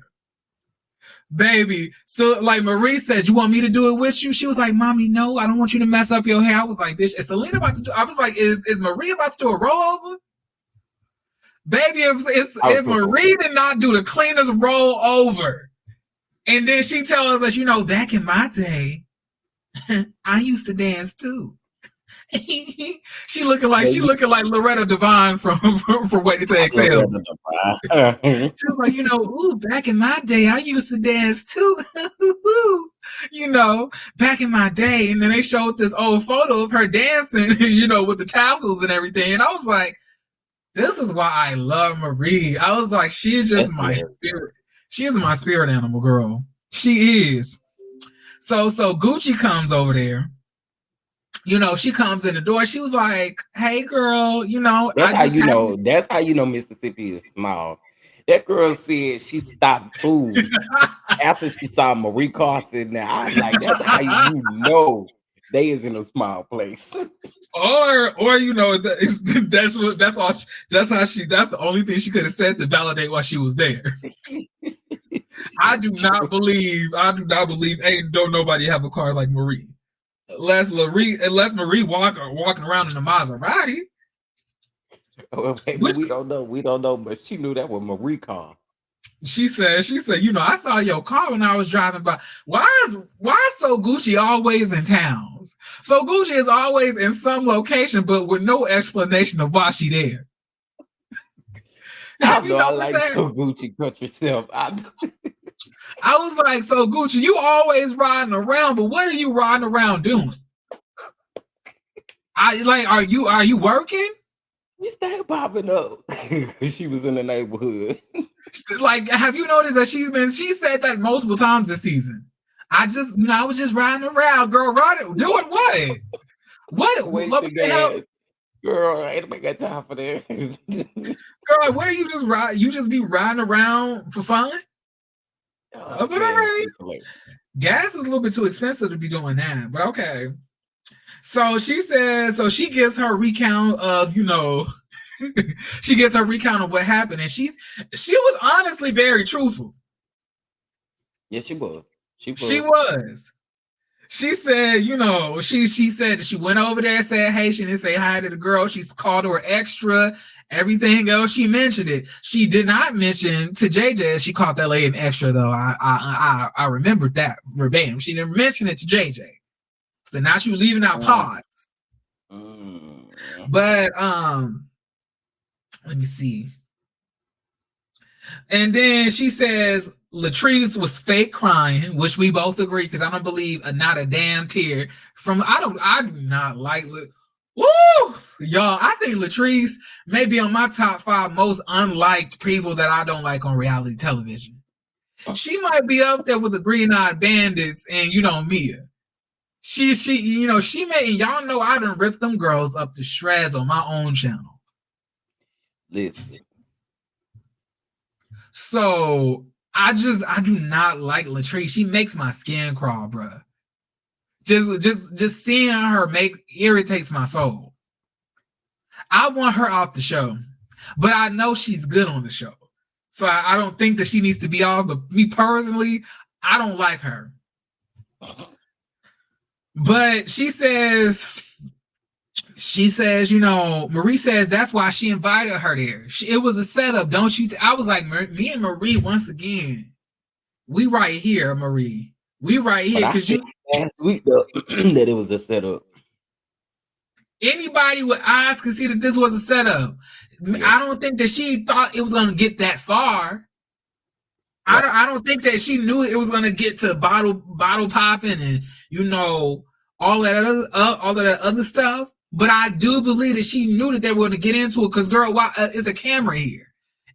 Baby, so like Marie says, you want me to do it with you? She was like, Mommy, no, I don't want you to mess up your hair. I was like, bitch, is Selena about to do? I was like, is Marie about to do a rollover? Baby, if Marie did not do the cleanest roll over, and then she tells us, back in my day, I used to dance too. she looking like Loretta Devine from Waiting to Exhale. She was like, ooh, back in my day, I used to dance too. Back in my day. And then they showed this old photo of her dancing, with the tassels and everything. And I was like, this is why I love Marie. I was like, she is just my spirit. She is my spirit animal, girl. She is. So Gucci comes over there. She comes in the door. She was like, "Hey, girl, That's how you know. That's how you know Mississippi is small. That girl said she stopped food after she saw Marie Carson. Now I'm like, that's how you know they is in a small place. Or that's the only thing she could have said to validate why she was there. I do not believe don't nobody have a car like Marie. Unless Marie walking around in a Maserati. Well, maybe we don't know, but she knew that was Marie car. She said, I saw your car when I was driving by. Why is So Gucci always in towns? So Gucci is always in some location, but with no explanation of why she there. Have you noticed that? So Gucci country self. I was like, so Gucci, you always riding around, but what are you riding around doing? Are you working? You stay popping up. She was in the neighborhood. Like, have you noticed that she said that multiple times this season? I was just riding around, girl, doing what? What Wasting the hell? gas. Girl, I ain't got time for that. Girl, where you just ride? You just be riding around for fun? But all right. Gas is a little bit too expensive to be doing that, but okay. So she says, so she gives her recount of, she gets her recount of what happened, and she was honestly very truthful. Yeah, she was. She was. She said, she said that she went over there, said hey, she didn't say hi to the girl. She's called her extra. Everything else, she mentioned it. She did not mention to JJ she called that lady an extra, though. I remembered that verbatim. She didn't mention it to JJ. So now she was leaving out pods. But let me see. And then she says Latrice was fake crying, which we both agree, because I don't believe not a damn tear from. I do not like. Woo, y'all! I think Latrice may be on my top 5 most unliked people that I don't like on reality television. She might be up there with the Green Eyed Bandits and Mia. She made, and y'all know I done ripped them girls up to shreds on my own channel. Listen. So I do not like Latrice. She makes my skin crawl, bruh. Just seeing her irritates my soul. I want her off the show, but I know she's good on the show. So I don't think that she needs to be off. But me personally, I don't like her. But she says, Marie says that's why she invited her there. It was a setup, don't you? I was like, me and Marie, once again, we right here, Marie. We right here because last week that it was a setup. Anybody with eyes can see that this was a setup. Yeah. I don't think that she thought it was going to get that far. Yeah. I don't think that she knew it was going to get to bottle popping and all that other stuff. But I do believe that she knew that they were going to get into it because, girl, it's a camera here.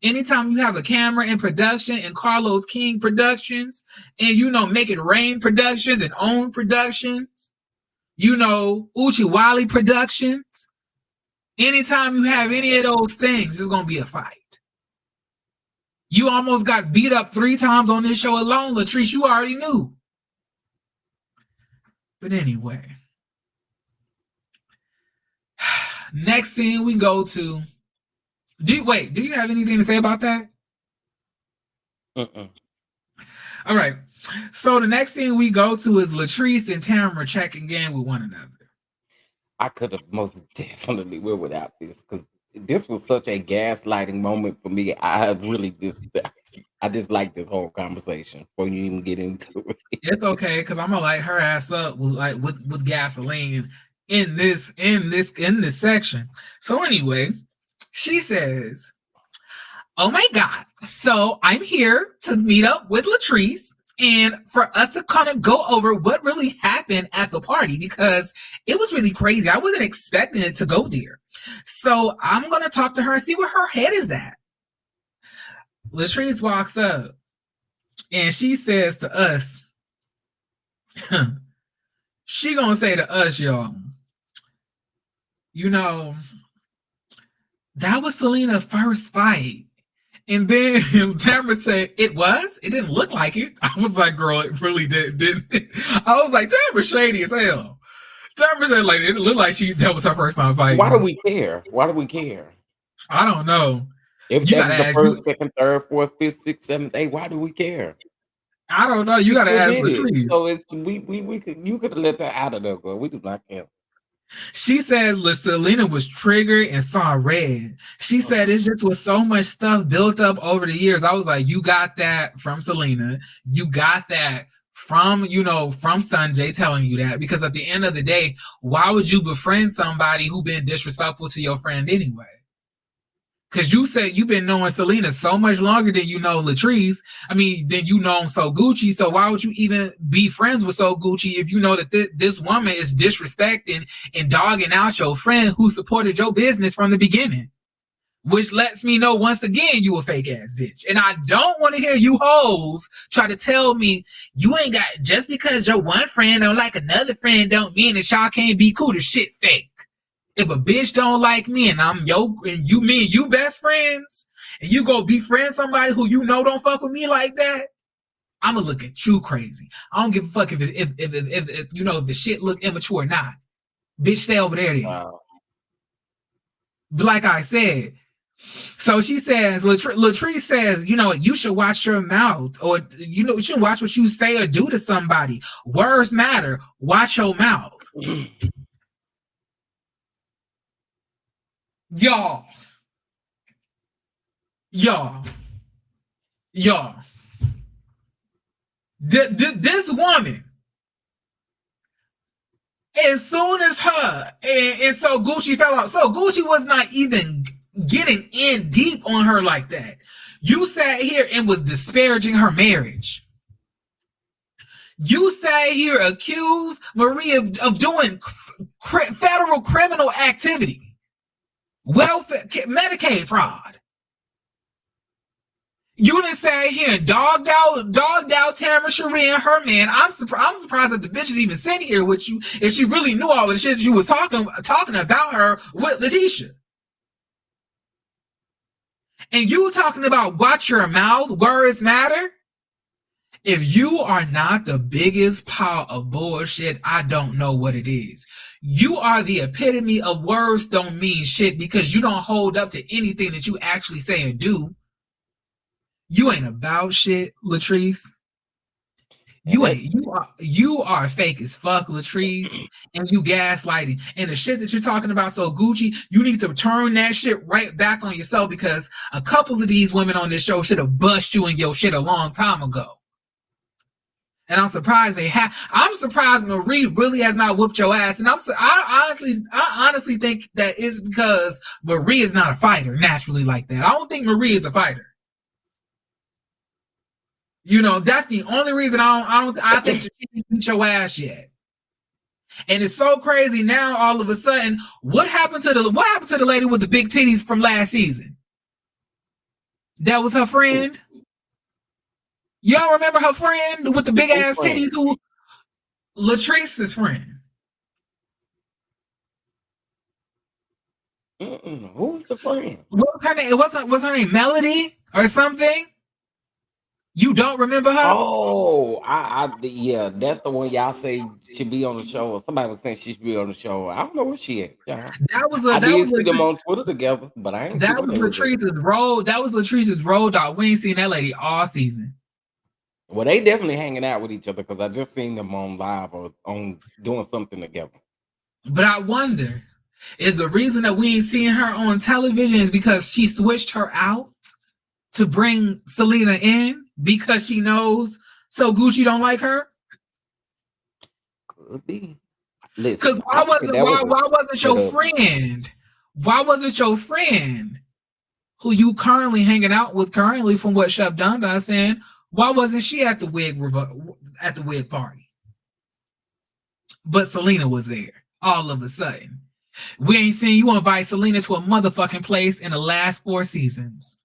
Anytime you have a camera in production and Carlos King Productions and, Make It Rain Productions and Own Productions, Uchi Wally Productions, anytime you have any of those things, it's going to be a fight. You almost got beat up 3 times on this show alone, Latrice. You already knew. But anyway, next scene we go to. Do you have anything to say about that? All right. So the next scene we go to is Latrice and Tamara checking in with one another. I could have most definitely went without this because this was such a gaslighting moment for me. I just like this whole conversation before you even get into it. It's okay because I'm gonna light her ass up with gasoline in this section. So anyway, she says, "Oh my God! So I'm here to meet up with Latrice and for us to kind of go over what really happened at the party because it was really crazy. I wasn't expecting it to go there. So I'm gonna talk to her and see where her head is at." Latrice walks up and she says to us, she gonna say to us, y'all, that was Selena's first fight. And then Tamara said, it was? It didn't look like it. I was like, girl, it really didn't. I was like, Tamara's shady as hell. Tamara said, like, it looked like that was her first time fighting. Why do we care? I don't know. If that was the first, second, third, fourth, fifth, sixth, seventh, eighth, why do we care? I don't know. You got to ask Latrice. So you could have let that out of there, girl. We do not care. She said Selena was triggered and saw red. She said it just was so much stuff built up over the years. I was like, you got that from Selena. You got that from Sunjai telling you that. Because at the end of the day, why would you befriend somebody who been disrespectful to your friend anyway? Because you said you've been knowing Selena so much longer than you know Latrice. I mean, than you know So Gucci. So why would you even be friends with So Gucci if you know that this woman is disrespecting and dogging out your friend who supported your business from the beginning? Which lets me know once again you a fake ass bitch. And I don't want to hear you hoes try to tell me you ain't got, just because your one friend don't like another friend don't mean that y'all can't be cool. The shit fake. If a bitch don't like me and me and you best friends, and you go befriend somebody who you know don't fuck with me like that, I'ma look at you crazy. I don't give a fuck if you know if the shit look immature or not. Bitch, stay over there then. Wow. But like I said, so she says, Latrice says, you know, you should watch your mouth, or you should watch what you say or do to somebody. Words matter. Watch your mouth. Y'all. This woman, as soon as her and So Gucci fell out, So Gucci was not even getting in deep on her like that. You sat here and was disparaging her marriage. You sat here accused Marie of doing federal criminal activity. Welfare, Medicaid fraud. You done sat here and dogged out Tamara Cherie and her man. I'm surprised that the bitch is even sitting here with you if she really knew all the shit that you was talking about her with Letitia. And you talking about watch your mouth, words matter. If you are not the biggest pile of bullshit, I don't know what it is. You are the epitome of words don't mean shit because you don't hold up to anything that you actually say or do. You ain't about shit, Latrice. You are fake as fuck, Latrice, and you gaslighting. And the shit that you're talking about, So Gucci, you need to turn that shit right back on yourself because a couple of these women on this show should have bust you in your shit a long time ago. And I'm surprised I'm surprised Marie really has not whooped your ass. And I honestly think that it's because Marie is not a fighter naturally like that. I don't think Marie is a fighter. You know, that's the only reason I think she didn't beat your ass yet. And it's so crazy now. All of a sudden, what happened to the lady with the big titties from last season? That was her friend. Y'all remember her friend with the big ass titties? Who? Latrice's friend. Who was the friend? What was her name? Was her name Melody or something? You don't remember her? Oh, yeah, that's the one y'all say should be on the show. Or somebody was saying she should be on the show. I don't know where she at. I did see them on Twitter together, but I ain't. That was Latrice's role. That was Latrice's role, dog. We ain't seen that lady all season. Well, they definitely hanging out with each other because I just seen them on live or on doing something together. But I wonder, is the reason that we ain't seeing her on television is because she switched her out to bring Selena in because she knows So Gucci don't like her? Could be. Because why wasn't your friend? Why wasn't your friend who you currently hanging out with currently from what Chef Donda is saying? Why wasn't she at the wig party? But Selena was there all of a sudden. We ain't seen you invite Selena to a motherfucking place in the last 4 seasons.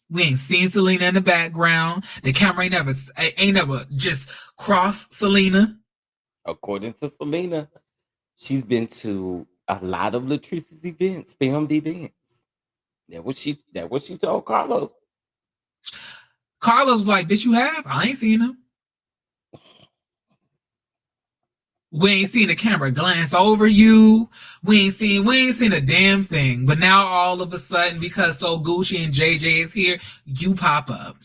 We ain't seen Selena in the background. The camera ain't never just crossed Selena. According to Selena, she's been to a lot of Latrice's events, filmed events. That what she told Carlos. Carlos was like, bitch, you have? I ain't seen him. We ain't seen the camera glance over you. We ain't seen a damn thing. But now all of a sudden, because So Gucci and JJ is here, you pop up.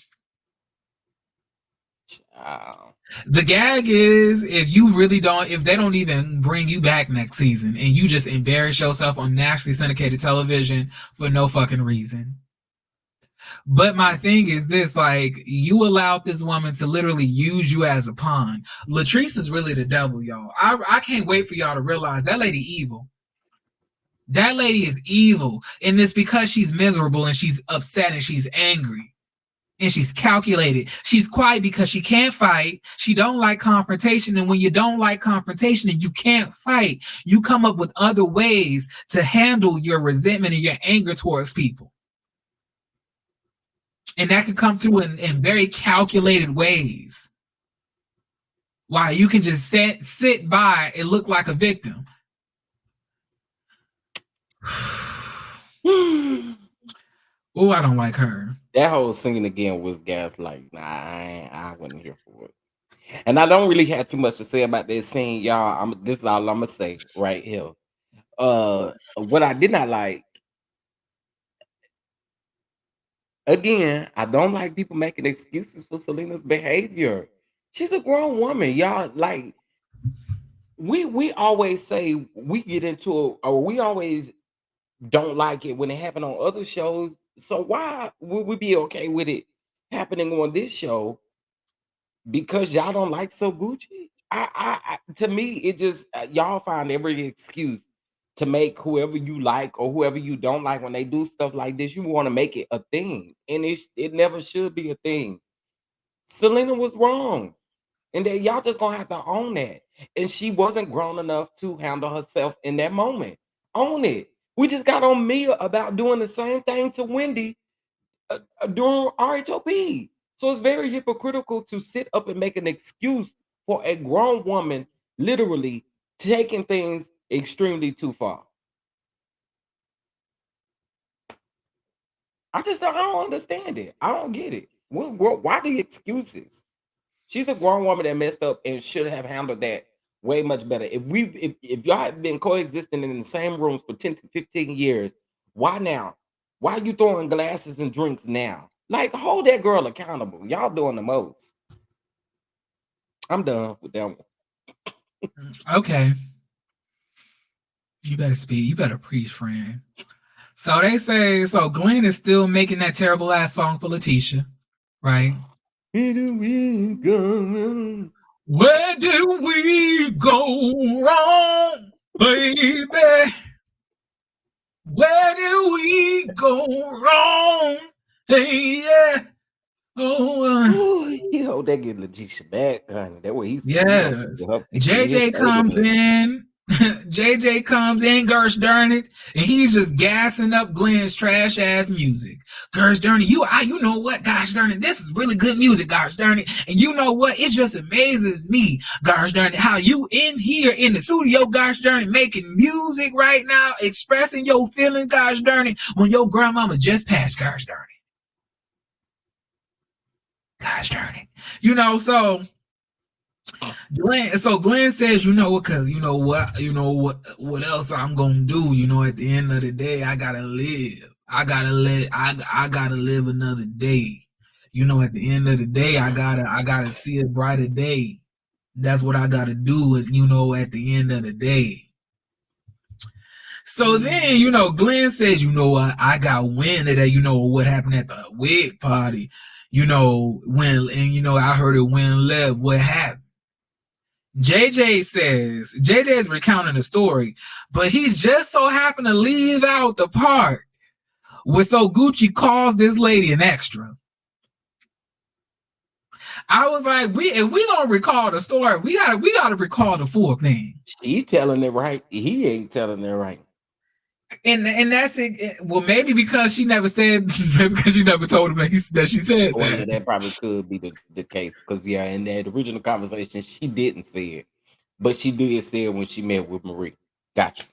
The gag is if they don't even bring you back next season and you just embarrass yourself on nationally syndicated television for no fucking reason. But my thing is this, like, you allowed this woman to literally use you as a pawn. Latrice is really the devil, y'all. I can't wait for y'all to realize that lady evil. That lady is evil. And it's because she's miserable and she's upset and she's angry. And she's calculated. She's quiet because she can't fight. She don't like confrontation. And when you don't like confrontation and you can't fight, you come up with other ways to handle your resentment and your anger towards people. And that can come through in very calculated ways. Why you can just sit by and look like a victim. Oh, I don't like her. That whole scene again was gaslight. Nah, I wasn't here for it. And I don't really have too much to say about this scene, y'all. This is all I'm gonna say right here. What I did not like, again, I don't like people making excuses for Selena's behavior. She's a grown woman, y'all. Like we always say we get into it, or we always don't like it when it happened on other shows. So why would we be okay with it happening on this show? Because y'all don't like So Gucci? To me, it just y'all find every excuse to make whoever you like or whoever you don't like when they do stuff like this. You want to make it a thing, and it never should be a thing. Selena was wrong, and that y'all just gonna have to own that. And she wasn't grown enough to handle herself in that moment. Own it. We just got on Mia about doing the same thing to Wendy during RHOP. So it's very hypocritical to sit up and make an excuse for a grown woman literally taking things extremely too far. I don't understand it. I don't get it. Why the excuses? She's a grown woman that messed up and should have handled that way much better. If y'all have been coexisting in the same rooms for 10 to 15 years, why now? Why are you throwing glasses and drinks now? Like, hold that girl accountable. Y'all doing the most. I'm done with that one. Okay. You better speak. You better preach, friend. So they say, so Glenn is still making that terrible ass song for Letitia, right? Where do we go? Where did we go wrong, baby? Where did we go wrong? Hey, yeah. Oh, Ooh, he hold that get Letitia back, honey. That way he gonna yes. get her in his JJ 30 comes minutes. in. JJ comes in, Gersh darn it, and he's just gassing up Glenn's trash ass music. Gersh darn it, you know what, gosh darn it, this is really good music, gosh darn it. And you know what, it just amazes me, gosh darn it, how you in here in the studio, gosh darn it, making music right now, expressing your feeling, gosh darn it, when your grandmama just passed, gosh darn it. Gosh darn it. You know, so Glenn says, you know what, cause what else I'm gonna do, at the end of the day, I gotta live. I gotta live another day. At the end of the day, I gotta see a brighter day. That's what I gotta do at the end of the day. So then, Glenn says, you know what, I got wind of that, what happened at the wig party, I heard it when left, what happened? JJ is recounting the story, but he's just so happened to leave out the part where So Gucci calls this lady an extra. I was like, if we gonna recall the story, we gotta recall the full thing. She telling it right. He ain't telling it right. And that's it. Well, maybe because she never said, maybe because she never told him that she said Well, yeah, that. that probably could be the case. Because, yeah, in that original conversation, she didn't say it. But she did say it when she met with Marie. Gotcha.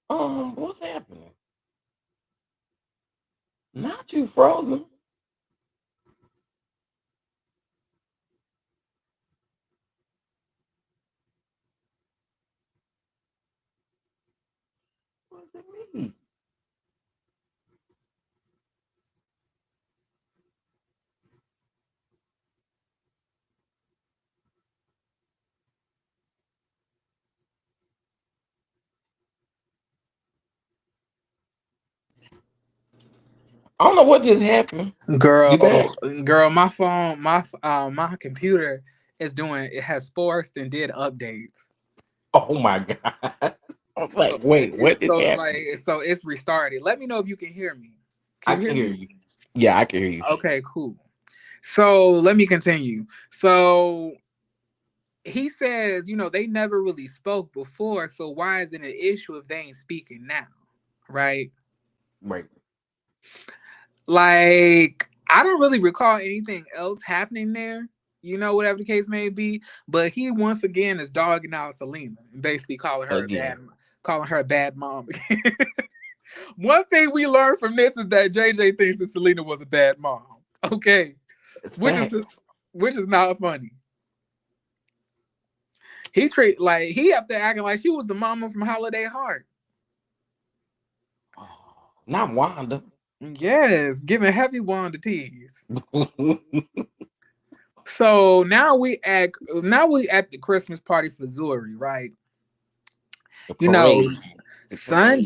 What's happening? Not you frozen. What's it mean? I don't know what just happened. You back? Girl, my phone, my computer is doing. It has forced and did updates. Oh my god! I was like, wait, what just happened? So it's restarted. Let me know if you can hear me. I Can you can hear hear me? you. Yeah, I can hear you. Okay, cool. So let me continue. So he says, they never really spoke before, so why is it an issue if they ain't speaking now? Right? Right. Like, I don't really recall anything else happening there, whatever the case may be. But he once again is dogging out Selena and basically Again. calling her a bad mom. One thing we learned from this is that JJ thinks that Selena was a bad mom. Okay. It's Which is facts. which is not funny. He up there acting like she was the mama from Holiday Heart. Oh, not Wanda. Yes, giving heavy Wanda tease. So now we at the Christmas party for Zory, right? The You know, parade. The parade.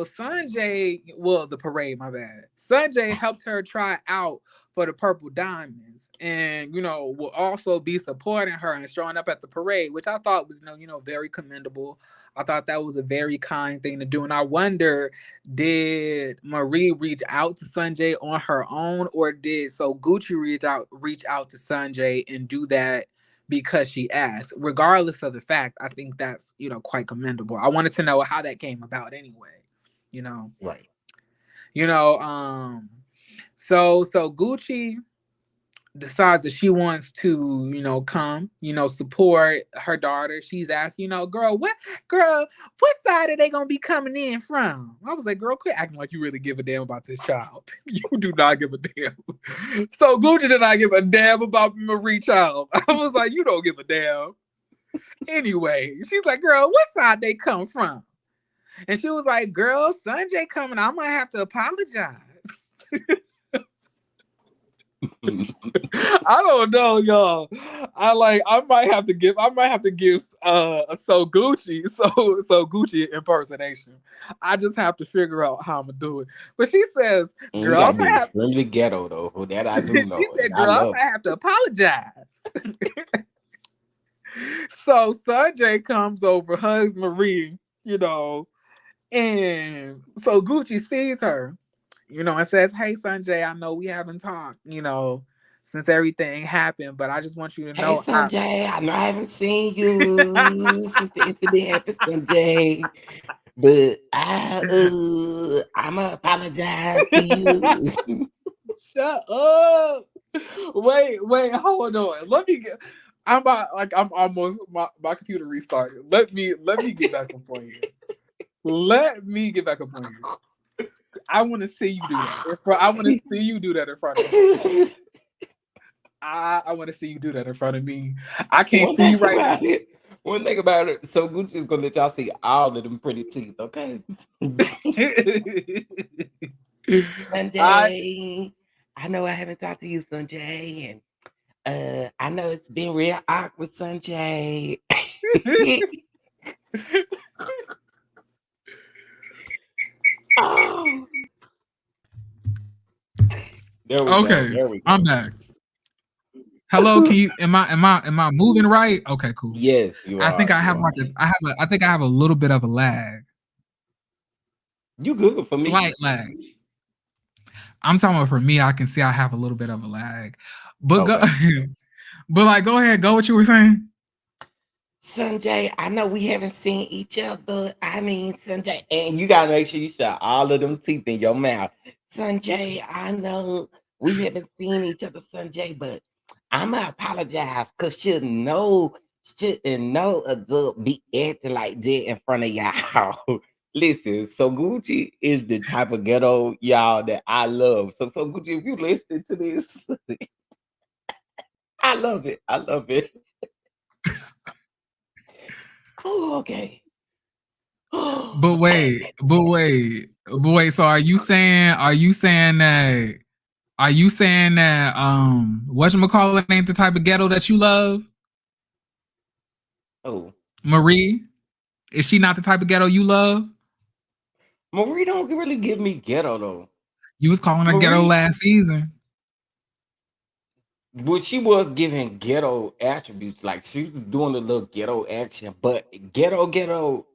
Sanjay, well, the parade, my bad. Sanjay helped her try out for the Purple Diamonds and, will also be supporting her and showing up at the parade, which I thought was, very commendable. I thought that was a very kind thing to do. And I wonder, did Marie reach out to Sanjay on her own, or did So Gucci reach out to Sanjay and do that because she asked? Regardless of the fact, I think that's, quite commendable. I wanted to know how that came about anyway. You know. Right. You know, so Gucci decides that she wants to, come, support her daughter. She's asking, what side are they gonna be coming in from? I was like, girl, quit acting like you really give a damn about this child. You do not give a damn. So Gucci did not give a damn about Marie Child. I was like, you don't give a damn. Anyway, she's like, girl, what side they come from? And she was like, girl, Sunjay coming. I might have to apologize. I don't know, y'all. I might have to give so Gucci impersonation. I just have to figure out how I'm gonna do it. But she says, And you girl, I gotta might be have extremely ghetto though. That I do she know. said, And I girl, I love might have to apologize. So Sanjay comes over, hugs Marie, and so Gucci sees her, and says, hey, Sanjay, I know we haven't talked, since everything happened, but I just want you to Hey know I. Sunjay, I know I haven't seen you since the incident happened, Sunjay. But I'ma apologize to you. Shut up. Wait, hold on. Let me get. I'm almost my computer restarted. Let me get back up on you. Let me get back up on you. I want to see you do that. I want to see you do that in front of me. I want to see you do that in front of me. I can't One see thing you right now. about it. One thing about it. So Gucci's gonna let y'all see all of them pretty teeth, okay? I Sunjay, I know I haven't talked to you, Sunjay, and I know it's been real awkward, Sunjay. Oh, there we go. Okay, There we I'm go. back. Hello, can you am I moving right? Okay, cool. Yes, you I think are. I You have are. I think I have a little bit of a lag. You good for me? Slight lag. I'm talking about for me, I can see I have a little bit of a lag. But go Okay. but like go ahead, go what you were saying. Sunjay, I know we haven't seen each other. I mean, Sunjay, and you gotta make sure you shut all of them teeth in your mouth. Sunjay, I know we haven't seen each other, Sunjay, but I'ma apologize because shouldn't no adult be acting like that in front of y'all. Listen, so Gucci is the type of ghetto y'all that I love. So Gucci, if you listen to this, I love it. I love it. Oh, okay. But wait, but wait, but wait. So are you saying that whatchamacallit ain't the type of ghetto that you love? Oh, Marie? Is she not the type of ghetto you love? Marie don't really give me ghetto though. You was calling her ghetto Marie, last season. well, she was giving ghetto attributes, like she was doing a little ghetto action, but ghetto,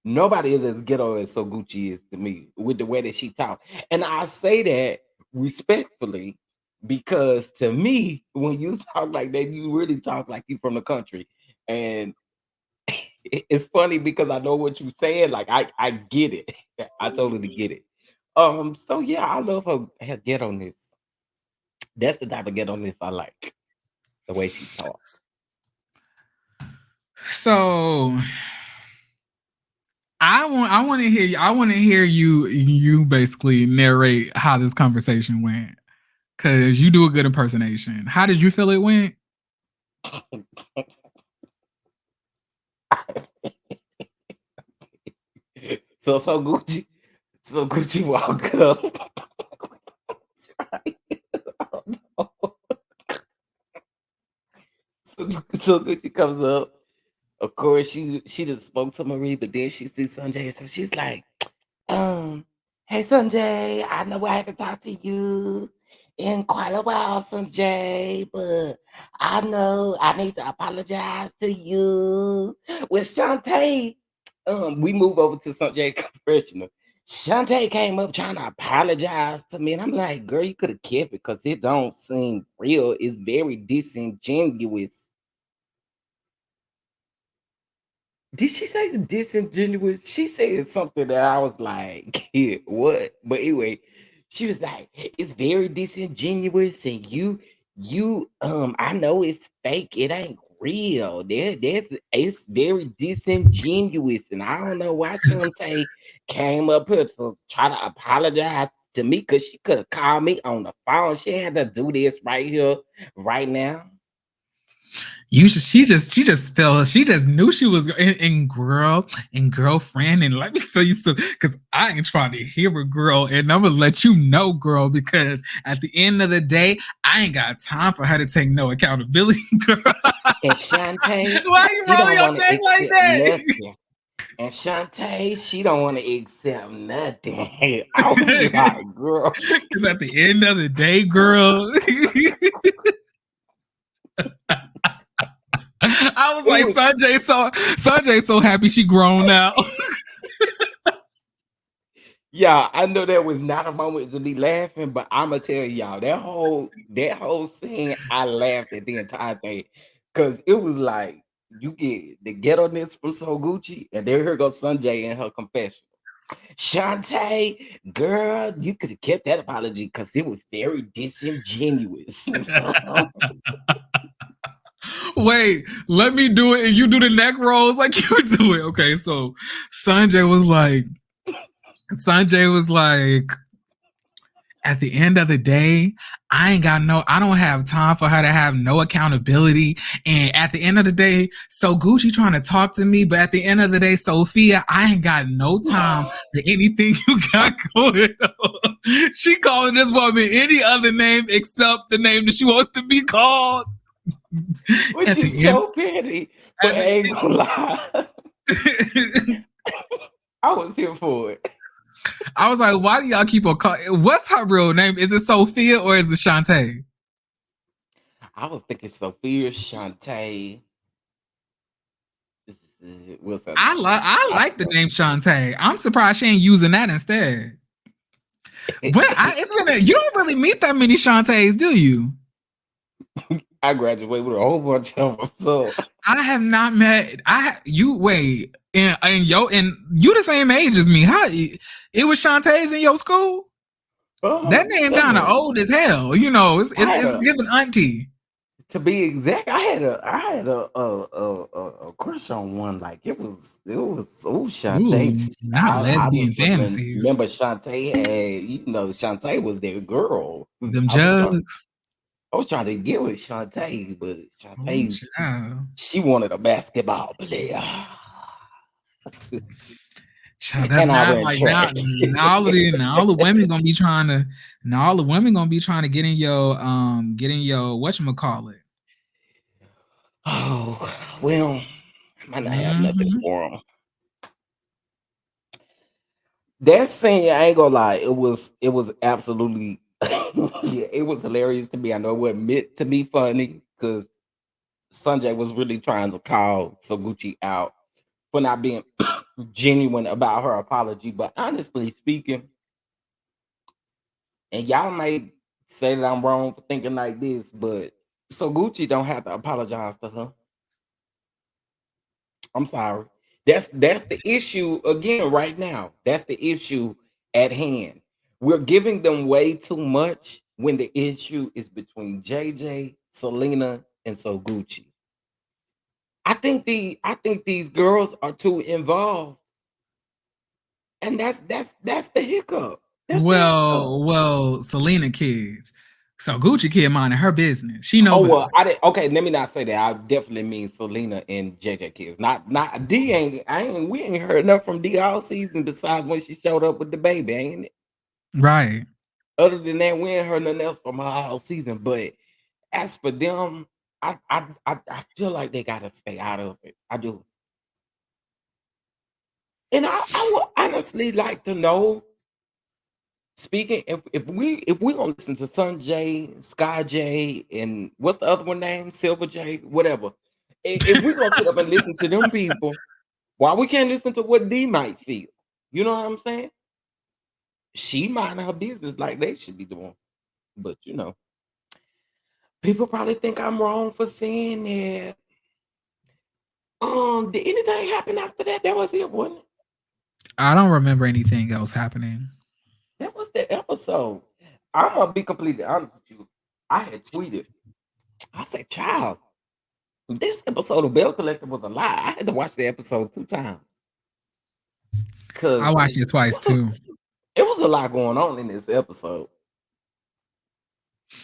nobody is as ghetto as So Gucci is to me with the way that she talk. And I say that respectfully because to me, when you talk like that, you really talk like you from the country. And it's funny because I know what you're saying. Like I get it. I totally get it. So yeah, I love her ghetto-ness. That's the type of ghetto-ness I like. The way she talks. So I want to hear you. I want to hear you basically narrate how this conversation went because you do a good impersonation. How did you feel it went? So Gucci, so Gucci walk up. so, so Gucci comes up. Of course, she just spoke to Marie, but then she sees Sunjay, so she's like, um, "Hey Sunjay, I know I haven't talked to you in quite a while, Sunjay, but I know I need to apologize to you." With Shantae, we move over to Sunjay confessional. Shantae came up trying to apologize to me, and I'm like, "Girl, you could have kept it because it don't seem real. It's very disingenuous." Did she say disingenuous? She said something that I was like, yeah, what? But anyway, she was like, it's very disingenuous, and I know it's fake, it ain't real. It's very disingenuous, and I don't know why Shantae came up here to try to apologize to me because she could have called me on the phone. She had to do this right here, right now. She just felt she just knew she was in girl and girlfriend and let me tell you something because I ain't trying to hear a girl and I'm gonna let you know girl because at the end of the day I ain't got time for her to take no accountability girl. And Shantae, Why you she rolling don't your want to neck like accept that? nothing. And Shantae, she don't want to accept nothing. I was like, girl. Because at the end of the day girl I was It like was, Sanjay so happy she grown now. yeah, I know that was not a moment to be laughing, but I'ma tell y'all that whole scene, I laughed at the entire thing. Cause it was like you get the ghetto-ness from So Gucci, and there here goes Sunjay in her confession. Shantae, girl, you could have kept that apology because it was very disingenuous. Wait, let me do it and you do the neck rolls like you do it. Okay, so Sanjay was like, Sanjay was like, at the end of the day, I don't have time for her to have no accountability. And at the end of the day, so Gucci trying to talk to me, but at the end of the day, Sophia, I ain't got no time for anything you got going on. She calling this woman any other name except the name that she wants to be called. Which At is the end, so petty, but at I ain't gonna lie. the I was here for it. I was like, why do y'all keep on calling? What's her real name? Is it Sophia or is it Shantae? I was thinking Sophia, Shantae. What's her name? I I like the forgot. name Shantae. I'm surprised she ain't using that instead. It's been you don't really meet that many Shantaes, do you? I graduated with a whole bunch of them. So, I have not met. You wait, and you the same age as me. How it was Shantae's in your school? That name kind of several. old as hell. You know, I had it's a, giving auntie. to be exact, I had a crush on one. Like it was Shantae. Ooh, not I lesbian was fantasies. remember Shantae had, Shantae was their girl. Them I was trying jugs. I was trying to get with Shantae, but Oh, Shantae, child. she wanted a basketball player. Child, that And I now ran like now track. now all the women gonna be trying to now all the women gonna be trying to get in your whatchamacallit. Oh, well, I might not have nothing Mm-hmm. for them. That scene, I ain't gonna lie, it was absolutely yeah, it was hilarious to me. I know it wasn't meant to be funny because Sunjay was really trying to call Soguchi out for not being genuine about her apology. But honestly speaking, and y'all may say that I'm wrong for thinking like this, but Soguchi don't have to apologize to her. I'm sorry. That's the issue again right now. That's the issue at hand. We're giving them way too much when the issue is between JJ, Selena, and Soguchi. I think these girls are too involved, and that's the hiccup. That's the hiccup. Selena kids. So Gucci kid minding her business. She know Oh better. well, I didn't. Okay, let me not say that. I definitely mean Selena and JJ kids. Not D. Ain't I ain't we ain't heard enough from D all season besides when she showed up with the baby, ain't it? Right. Other than that, we ain't heard nothing else from her all season. But as for them, I feel like they gotta stay out of it. I do, and I would honestly like to know. Speaking, if we gonna listen to Sun J, Sky J, and what's the other one name? Silver J, whatever. If we gonna sit up and listen to them people, why we can't listen to what D might feel? You know what I'm saying? She minding her business like they should be doing. But people probably think I'm wrong for saying that. Did anything happen after that? That was it, wasn't it? I don't remember anything else happening. That was the episode. I'm gonna be completely honest with you. I had tweeted. I said, "Child, this episode of Bell Collector was a lie." I had to watch the episode 2 times I because watched it twice too. it was a lot going on in this episode.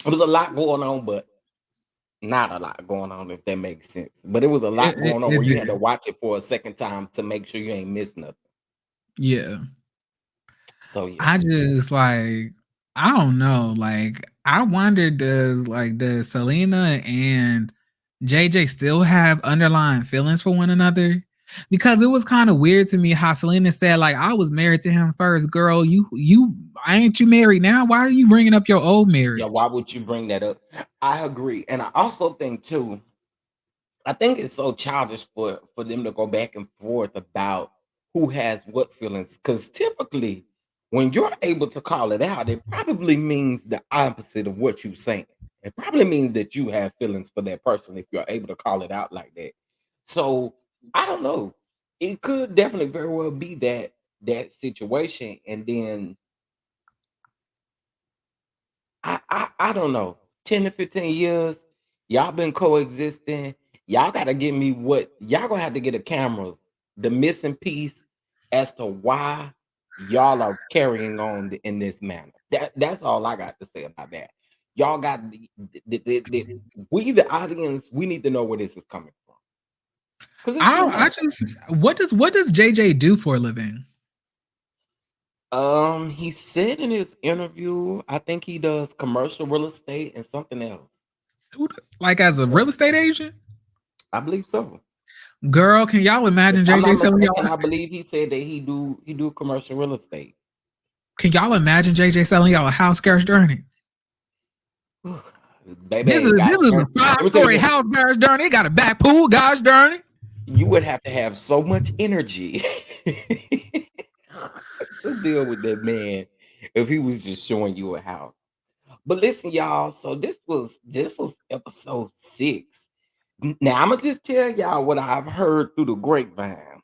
It was a lot going on, but not a lot going on, if that makes sense. But it was a It, lot it, going on it where you had to did. watch it for a second time to make sure you ain't missed nothing. Yeah. So yeah. I just like I don't know. Like I wonder does Selena and JJ still have underlying feelings for one another? Because it was kind of weird to me how Selena said like I was married to him first, girl. You ain't you married now? Why are you bringing up your old Yeah, why marriage? would you bring that up? I agree. And I also think too, I think it's so childish for them to go back and forth about who has what feelings. Because typically, when you're able to call it out, it probably means the opposite of what you're saying. It probably means that you have feelings for that person if you're able to call it out like that. So I don't know. It could definitely very well be that situation, and then I don't know. 10 to 15 years, y'all been coexisting. Y'all gotta give me what y'all gonna have to get the cameras, the missing piece as to why y'all are carrying on in this manner. That's all I got to say about that. Y'all got we the audience, we need to know where this is coming from. Because it's too I much. just what does JJ do for a living? He said in his interview, I think he does commercial real estate and something else. Like as a real estate agent? I believe so. Girl, can y'all If imagine I'm JJ not telling mistaken, y'all? I believe he said that he do commercial real estate. Can y'all imagine JJ selling y'all a house, Garage Journey? This Baby, is gosh this is darn, a let me tell you five-story something. house, Garage Journey. It got a back pool, Gosh Journey. You would have so much energy to deal with that man if he was just showing you a house. But listen, y'all. So this was episode 6. Now I'm gonna just tell y'all what I've heard through the grapevine.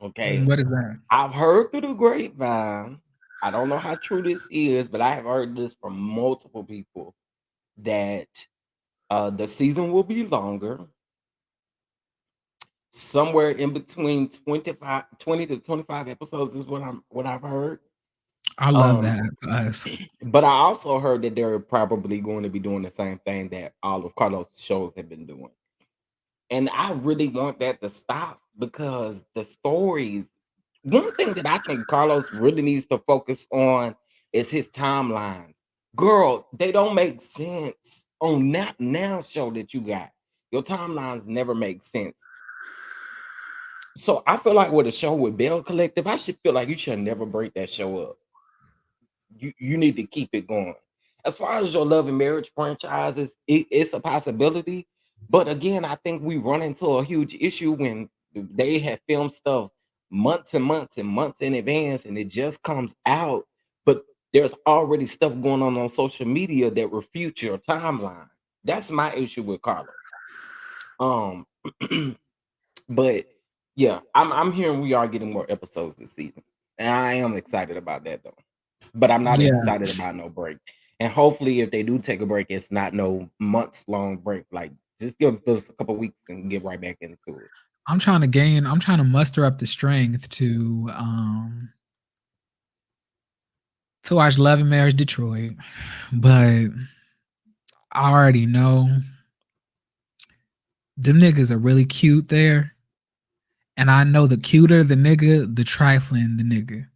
Okay, What is that? I've heard through the grapevine. I don't know how true this is, but I have heard this from multiple people that the season will be longer, somewhere in between 20 to 25 episodes is what I've heard. I love Um, that for us. but I also heard that they're probably going to be doing the same thing that all of Carlos' shows have been doing. And I really want that to stop because the stories, one thing that I think Carlos really needs to focus on is his timelines. Girl, they don't make sense on that now show that you got. Your timelines never make sense. So I feel like with a show with Bell Collective, I should feel like you should never break that show up. You need to keep it going. As far as your love and marriage franchises, it's a possibility. But again, I think we run into a huge issue when they have filmed stuff months and months and months in advance, and it just comes out. But there's already stuff going on social media that refutes your timeline. That's my issue with Carlos. Um, but yeah, I'm hearing we are getting more episodes this season, and I am excited about that though. But I'm not Yeah, excited about no break. And hopefully, if they do take a break, it's not no months long break. Like just give us a couple weeks and get right back into it. I'm trying to muster up the strength to watch Love and Marriage Detroit, but I already know them niggas are really cute there. And I know the cuter the nigga, the trifling the nigga.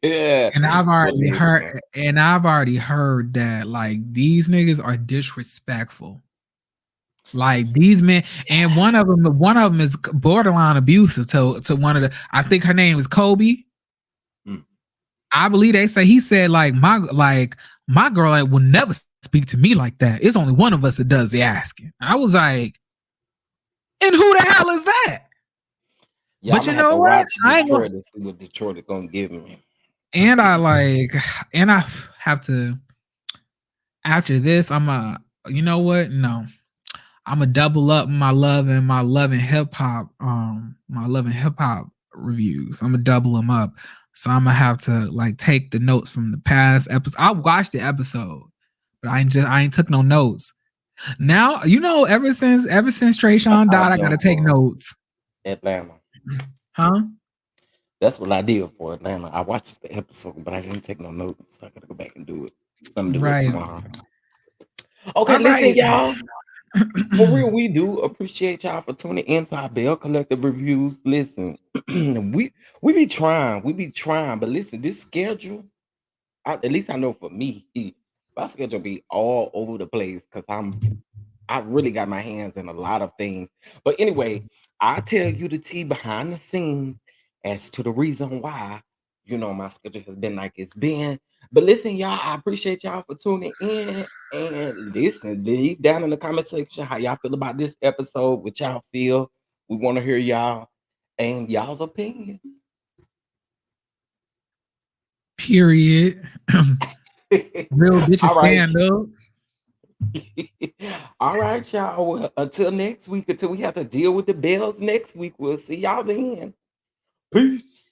Yeah. Well, listen. And I've already heard that like these niggas are disrespectful. Like these men, and one of them is borderline abusive to one of the. I think her name is Kobe. Mm. I believe they say he said like my girl like, will never speak to me like that. It's only one of us that does the asking. I was like, and who the hell is that? Yeah, I'm But you gonna have know to what? watch I ain't gonna, Detroit and see what Detroit is gonna give me. and I like and I have to after this. You know what? No, I'm gonna double up my love and hip hop my love and hip hop reviews. I'm gonna double them up. So I'm gonna have to like take the notes from the past episode. I watched the episode, but I ain't took no notes. Now you know ever since Trey That's Sean how I died, I done gotta take for notes. Atlanta. Huh? That's what I did for Atlanta. I watched the episode, but I didn't take no notes. I gotta go back and do it. I'm gonna do it Right. tomorrow. Okay, All listen, right. y'all. For real, we do appreciate y'all for tuning in to our Bell Collective reviews. Listen, we be trying, but listen, this schedule, at least I know for me, my schedule be all over the place because I really got my hands in a lot of things. But anyway, I tell you the tea behind the scenes as to the reason why, my schedule has been like it's been. But listen, y'all, I appreciate y'all for tuning in. And listen, leave down in the comment section how y'all feel about this episode, what y'all feel. We want to hear y'all and y'all's opinions. Period. Real bitches All right. stand up. All right, y'all. Well, until next week, until we have to deal with the bells next week, we'll see y'all then. Peace.